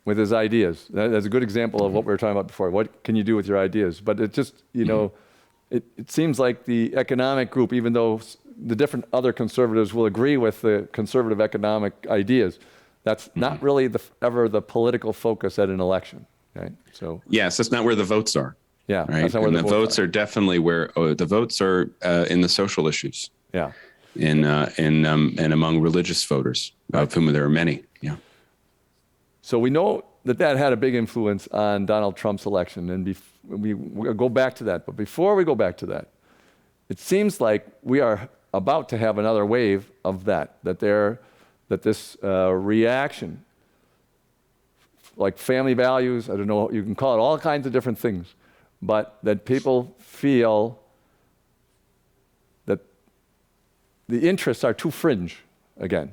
with his ideas. That's a good example of what we were talking about before. What can you do with your ideas? But it just, it seems like the economic group, even though the different other conservatives will agree with the conservative economic ideas, that's not really ever the political focus at an election, right? So yes, that's not where the votes are. Yeah, right. That's not where the votes are definitely where the votes are in the social issues. Yeah, and among religious voters, of whom there are many. Yeah. So we know that had a big influence on Donald Trump's election, and we'll go back to that. But before we go back to that, it seems like we are about to have another wave of that this reaction, like family values, I don't know, you can call it all kinds of different things, but that people feel that the interests are too fringe again,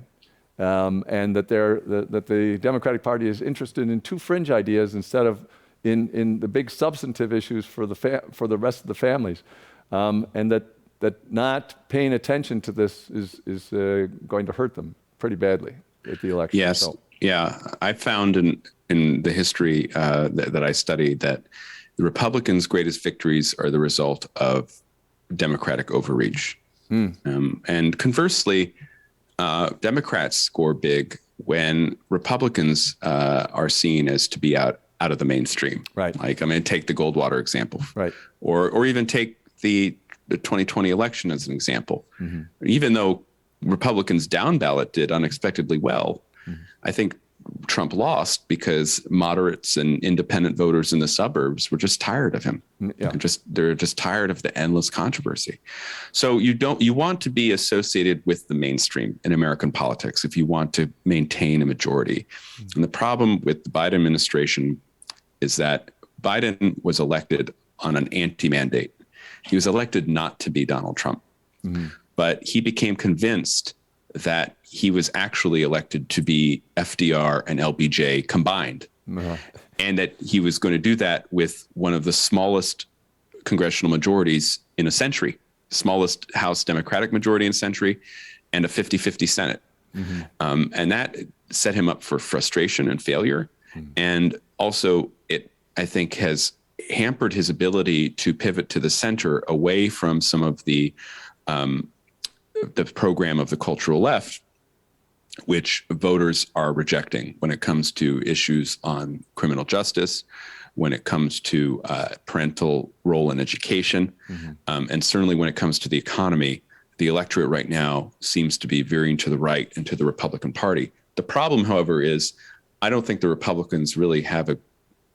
and that the Democratic Party is interested in too fringe ideas instead of in the big substantive issues for the rest of the families, and that not paying attention to this is going to hurt them pretty badly at the election. Yes. So. Yeah. I found in the history that I studied that the Republicans' greatest victories are the result of Democratic overreach. And conversely, Democrats score big when Republicans are seen as to be out out of the mainstream. Right. Like, I mean, take the Goldwater example. Right. Or even take the 2020 election as an example. Even though Republicans down ballot did unexpectedly well, I think Trump lost because moderates and independent voters in the suburbs were just tired of him. Yeah. They're just tired of the endless controversy. So you want to be associated with the mainstream in American politics if you want to maintain a majority. And the problem with the Biden administration is that Biden was elected on an anti-mandate. He was elected not to be Donald Trump, but he became convinced that he was actually elected to be FDR and LBJ combined, and that he was going to do that with one of the smallest congressional majorities in a century, smallest House Democratic majority in a century, and a 50-50 Senate. And that set him up for frustration and failure. And also it, I think, has hampered his ability to pivot to the center away from some of the program of the cultural left, which voters are rejecting when it comes to issues on criminal justice, when it comes to parental role in education, and certainly when it comes to the economy. The electorate right now seems to be veering to the right and to the Republican Party. The problem, however, is I don't think the Republicans really have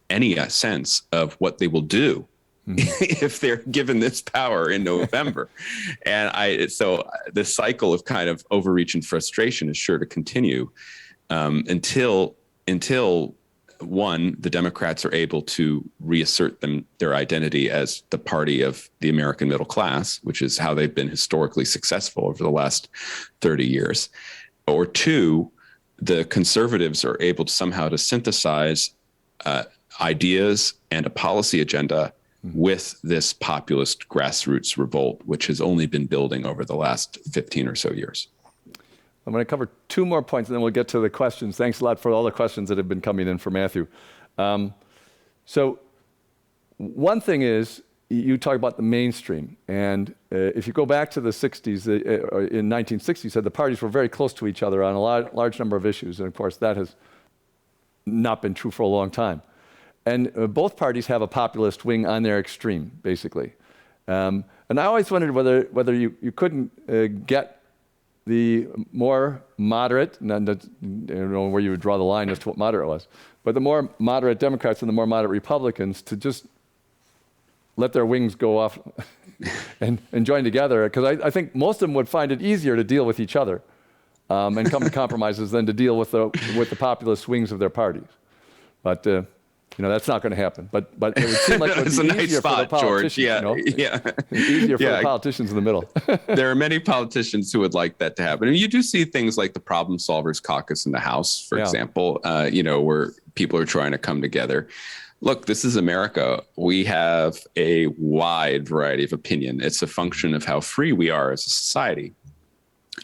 any sense of what they will do if they're given this power in November. And so this cycle of kind of overreach and frustration is sure to continue until one, the Democrats are able to reassert their identity as the party of the American middle class, which is how they've been historically successful over the last 30 years. Or two, the conservatives are able to somehow to synthesize ideas and a policy agenda with this populist grassroots revolt, which has only been building over the last 15 or so years. I'm going to cover two more points, and then we'll get to the questions. Thanks a lot for all the questions that have been coming in for Matthew. So one thing is, you talk about the mainstream. And if you go back to the 60s, in 1960, said the parties were very close to each other on a large number of issues. And of course, that has not been true for a long time. And both parties have a populist wing on their extreme, basically. And I always wondered whether you couldn't get the more moderate, and I don't know where you would draw the line as to what moderate was, but the more moderate Democrats and the more moderate Republicans to just let their wings go off and join together. Because I think most of them would find it easier to deal with each other and come to compromises than to deal with the populist wings of their parties. But that's not going to happen. But it would seem like it would be easier for the politicians. Easier for the politicians in the middle. There are many politicians who would like that to happen. And you do see things like the Problem Solvers Caucus in the House, for example, where people are trying to come together. Look, this is America. We have a wide variety of opinion. It's a function of how free we are as a society.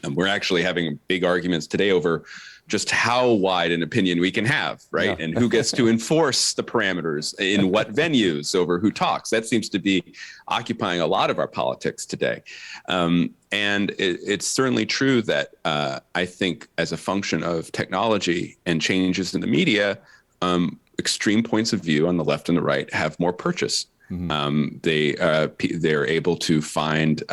And we're actually having big arguments today over just how wide an opinion we can have, right? Yeah. And who gets to enforce the parameters in what venues over who talks. That seems to be occupying a lot of our politics today. And it's certainly true that I think as a function of technology and changes in the media, extreme points of view on the left and the right have more purchase. They're able to find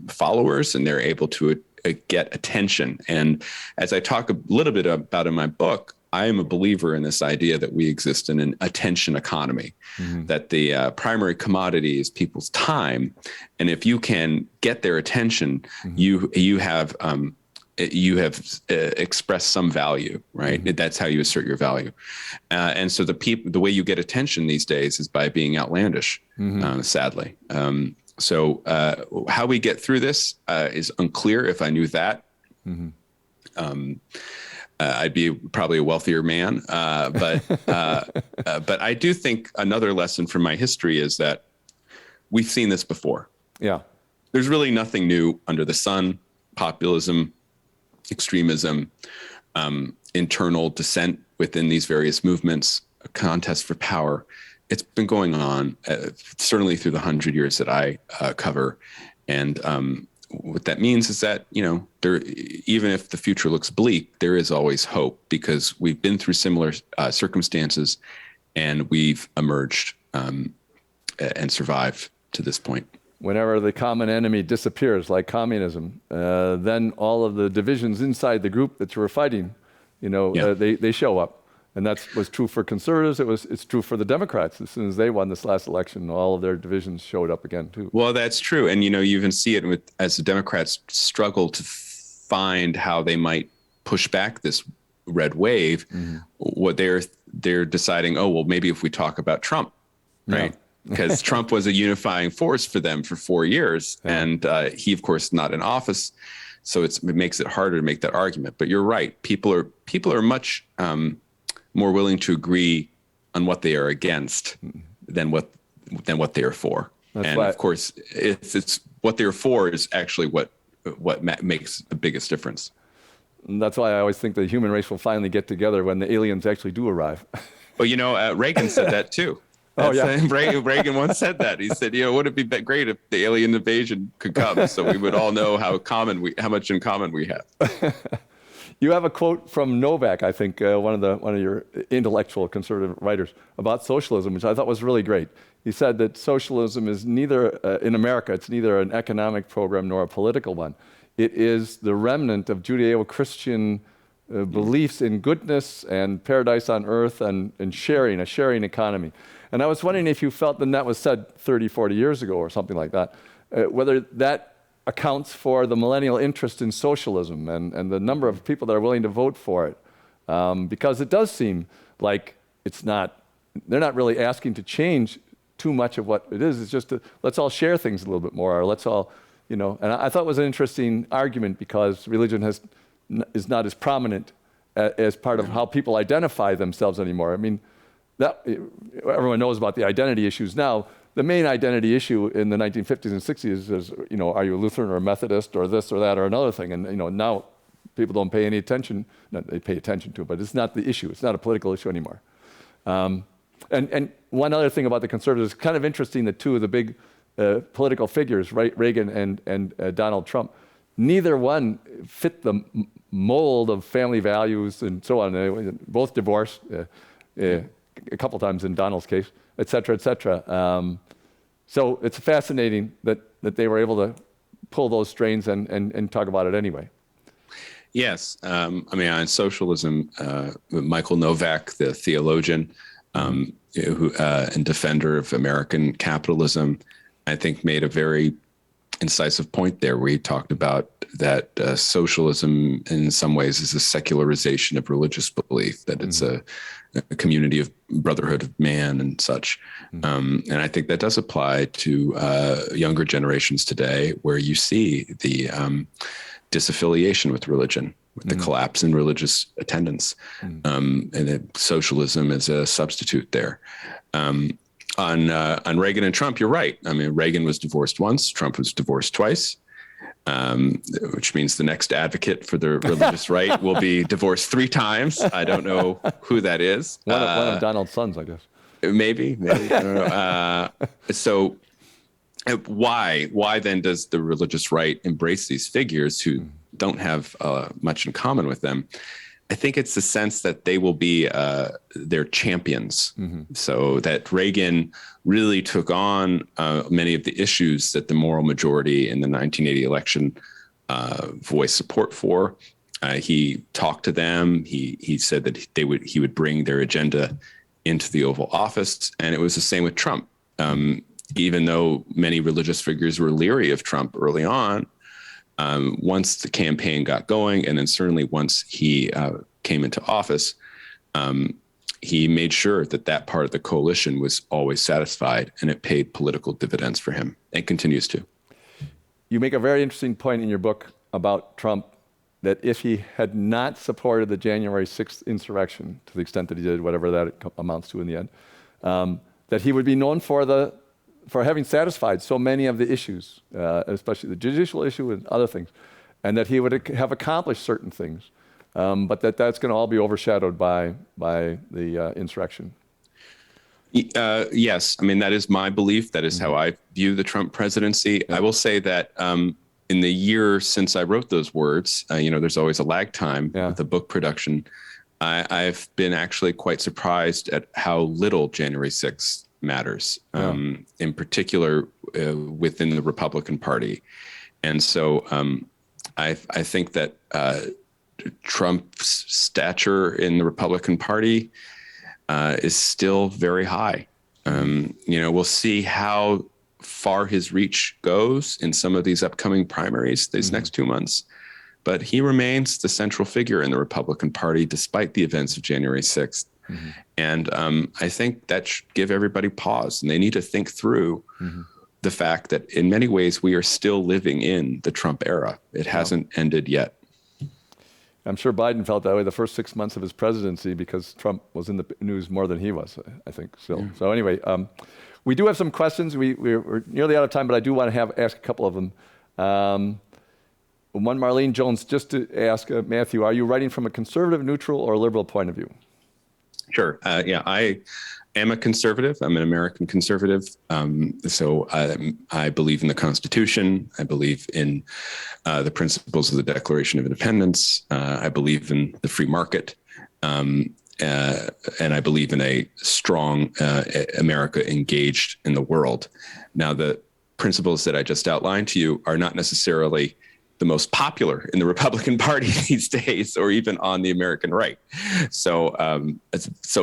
followers, and they're able to get attention. And as I talk a little bit about in my book, I am a believer in this idea that we exist in an attention economy, that the primary commodity is people's time. And if you can get their attention, you have expressed some value, right? That's how you assert your value. And so the way you get attention these days is by being outlandish, sadly. So how we get through this is unclear. If I knew that, I'd be probably a wealthier man. But I do think another lesson from my history is that we've seen this before. Yeah. There's really nothing new under the sun. Populism, extremism, internal dissent within these various movements, a contest for power. It's been going on certainly through the 100 years that I cover. And what that means is that, even if the future looks bleak, there is always hope, because we've been through similar circumstances and we've emerged and survived to this point. Whenever the common enemy disappears, like communism, then all of the divisions inside the group that you were fighting, they show up. And that was true for conservatives. It's true for the Democrats. As soon as they won this last election, all of their divisions showed up again too. Well, that's true. And, you even see it as the Democrats struggle to find how they might push back this red wave, what they're deciding, oh, well, maybe if we talk about Trump, right? Because Trump was a unifying force for them for 4 years. Yeah. And he, of course, not in office. So it makes it harder to make that argument. But you're right. People are much more willing to agree on what they are against than what they are for. That's of course, it's what they're for is actually what makes the biggest difference. And that's why I always think the human race will finally get together when the aliens actually do arrive. Well, Reagan said that too. Reagan once said that. He said, would it be great if the alien invasion could come, so we would all know how much in common we have. You have a quote from Novak, I think, one of your intellectual conservative writers, about socialism, which I thought was really great. He said that socialism is neither, in America, it's neither an economic program nor a political one. It is the remnant of Judeo-Christian beliefs in goodness and paradise on earth and sharing, a sharing economy. And I was wondering if you felt that was said 30, 40 years ago or something like that, whether that accounts for the millennial interest in socialism and the number of people that are willing to vote for it. Because it does seem like they're not really asking to change too much of what it is. It's just let's all share things a little bit more, or let's all, and I thought it was an interesting argument because religion is not as prominent as part of how people identify themselves anymore. I mean, everyone knows about the identity issues now. The main identity issue in the 1950s and 60s is, are you a Lutheran or a Methodist or this or that or another thing? And, now people don't pay any attention. No, they pay attention to it, but it's not the issue. It's not a political issue anymore. And one other thing about the conservatives, it's kind of interesting that two of the big political figures, Reagan and Donald Trump, neither one fit the mold of family values and so on. They both divorced a couple times in Donald's case, et cetera, et cetera. So it's fascinating that they were able to pull those strings and talk about it anyway. Yes. On socialism, Michael Novak, the theologian who and defender of American capitalism, I think made a very incisive point there where he talked about that socialism in some ways is a secularization of religious belief, that it's a community of brotherhood of man and such. And I think that does apply to younger generations today, where you see the disaffiliation with religion, with the collapse in religious attendance, and that socialism is a substitute there. On Reagan and Trump, you're right. I mean, Reagan was divorced once, Trump was divorced twice, which means the next advocate for the religious right will be divorced 3 times. I don't know who that is. One of Donald's sons, I guess. Maybe, I don't know. So why then does the religious right embrace these figures who don't have much in common with them? I think it's the sense that they will be their champions. So that Reagan really took on many of the issues that the moral majority in the 1980 election voiced support for. He talked to them. He said that he would bring their agenda into the Oval Office, and it was the same with Trump. Even though many religious figures were leery of Trump early on, once the campaign got going, and then certainly once he came into office, he made sure that part of the coalition was always satisfied, and it paid political dividends for him and continues to. You make a very interesting point in your book about Trump, that if he had not supported the January 6th insurrection, to the extent that he did, whatever that amounts to in the end, that he would be known for having satisfied so many of the issues, especially the judicial issue and other things, and that he would have accomplished certain things, but that's going to all be overshadowed by the insurrection. Yes, I mean, that is my belief. That is how I view the Trump presidency. Yeah. I will say that in the year since I wrote those words, there's always a lag time with the book production. I've been actually quite surprised at how little January 6th matters, in particular within the Republican Party. And so I think that Trump's stature in the Republican Party is still very high. We'll see how far his reach goes in some of these upcoming primaries these next 2 months. But he remains the central figure in the Republican Party despite the events of January 6th. And I think that should give everybody pause, and they need to think through the fact that in many ways we are still living in the Trump era. It hasn't ended yet. I'm sure Biden felt that way the first 6 months of his presidency because Trump was in the news more than he was, I think, still. Yeah. So anyway, we do have some questions. We're nearly out of time, but I do want to ask a couple of them. One, Marlene Jones, just to ask Matthew, are you writing from a conservative, neutral, or liberal point of view? Sure. I am a conservative. I'm an American conservative. So I believe in the Constitution. I believe in the principles of the Declaration of Independence. I believe in the free market. And I believe in a strong America engaged in the world. Now, the principles that I just outlined to you are not necessarily the most popular in the Republican Party these days, or even on the American right. So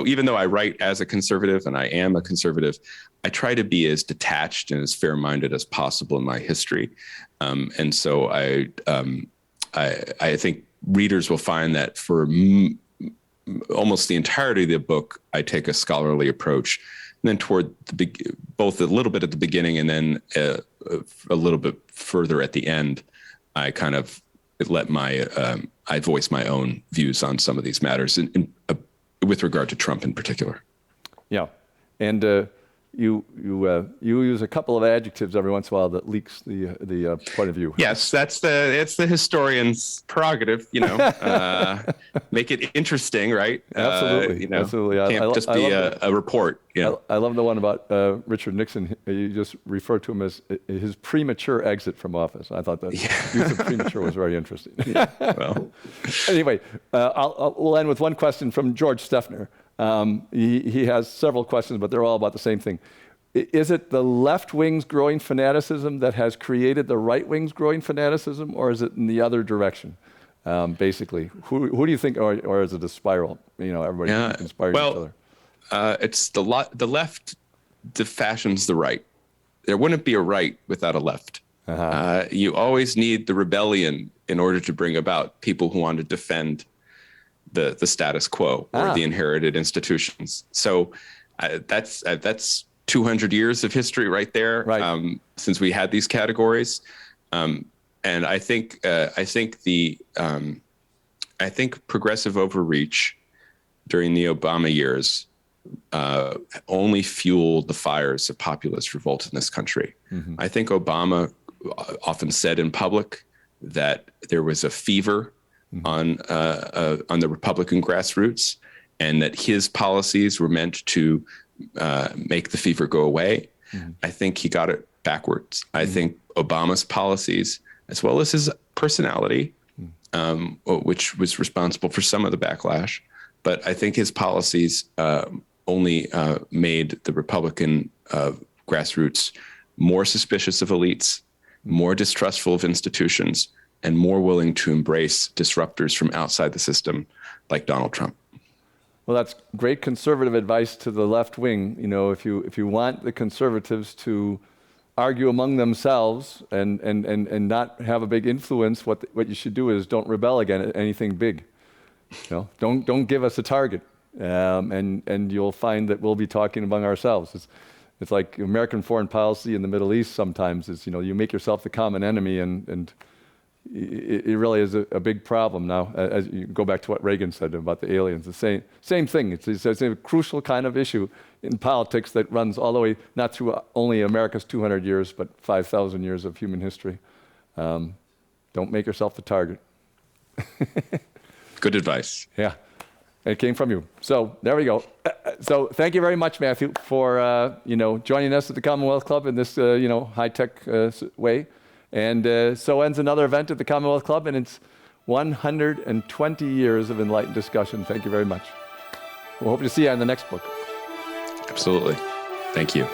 even though I write as a conservative and I am a conservative, I try to be as detached and as fair-minded as possible in my history. And so I think readers will find that for almost the entirety of the book, I take a scholarly approach. And then toward both a little bit at the beginning and then a little bit further at the end, I kind of let I voice my own views on some of these matters, with regard to Trump in particular. Yeah, and you use a couple of adjectives every once in a while that leaks the point of view. Yes, it's the historian's prerogative, make it interesting, right? Absolutely, absolutely. Can't just be a report. Yeah, I love the one about Richard Nixon. You just refer to him as his premature exit from office. I thought that use of premature was very interesting. Yeah, well, anyway, we'll end with one question from George Steffner. He has several questions, but they're all about the same thing. Is it the left wing's growing fanaticism that has created the right wing's growing fanaticism, or is it in the other direction? Basically, who do you think, or is it a spiral? Everybody inspiring each other. It's the left fashions the right. There wouldn't be a right without a left. You always need the rebellion in order to bring about people who want to defend the status quo or the inherited institutions. So that's 200 years of history right there, right. Since we had these categories. And I think progressive overreach during the Obama years only fueled the fires of populist revolt in this country. Mm-hmm. I think Obama often said in public that there was a fever on the Republican grassroots, and that his policies were meant to make the fever go away. Mm-hmm. I think he got it backwards. I think Obama's policies, as well as his personality, which was responsible for some of the backlash, but I think his policies only made the Republican grassroots more suspicious of elites, more distrustful of institutions, and more willing to embrace disruptors from outside the system like Donald Trump. Well, that's great conservative advice to the left wing. If you want the conservatives to argue among themselves and not have a big influence, what you should do is don't rebel against anything big. Don't give us a target, and you'll find that we'll be talking among ourselves. It's like American foreign policy in the Middle East sometimes is, you make yourself the common enemy, and it really is a big problem now. As you go back to what Reagan said about the aliens, the same thing. It's a crucial kind of issue in politics that runs all the way, not through only America's 200 years, but 5,000 years of human history. Don't make yourself the target. Good advice. Yeah. It came from you. So there we go. So thank you very much, Matthew, for joining us at the Commonwealth Club in this high-tech way. And so ends another event at the Commonwealth Club, and it's 120 years of enlightened discussion. Thank you very much. We'll hope to see you on the next book. Absolutely. Thank you.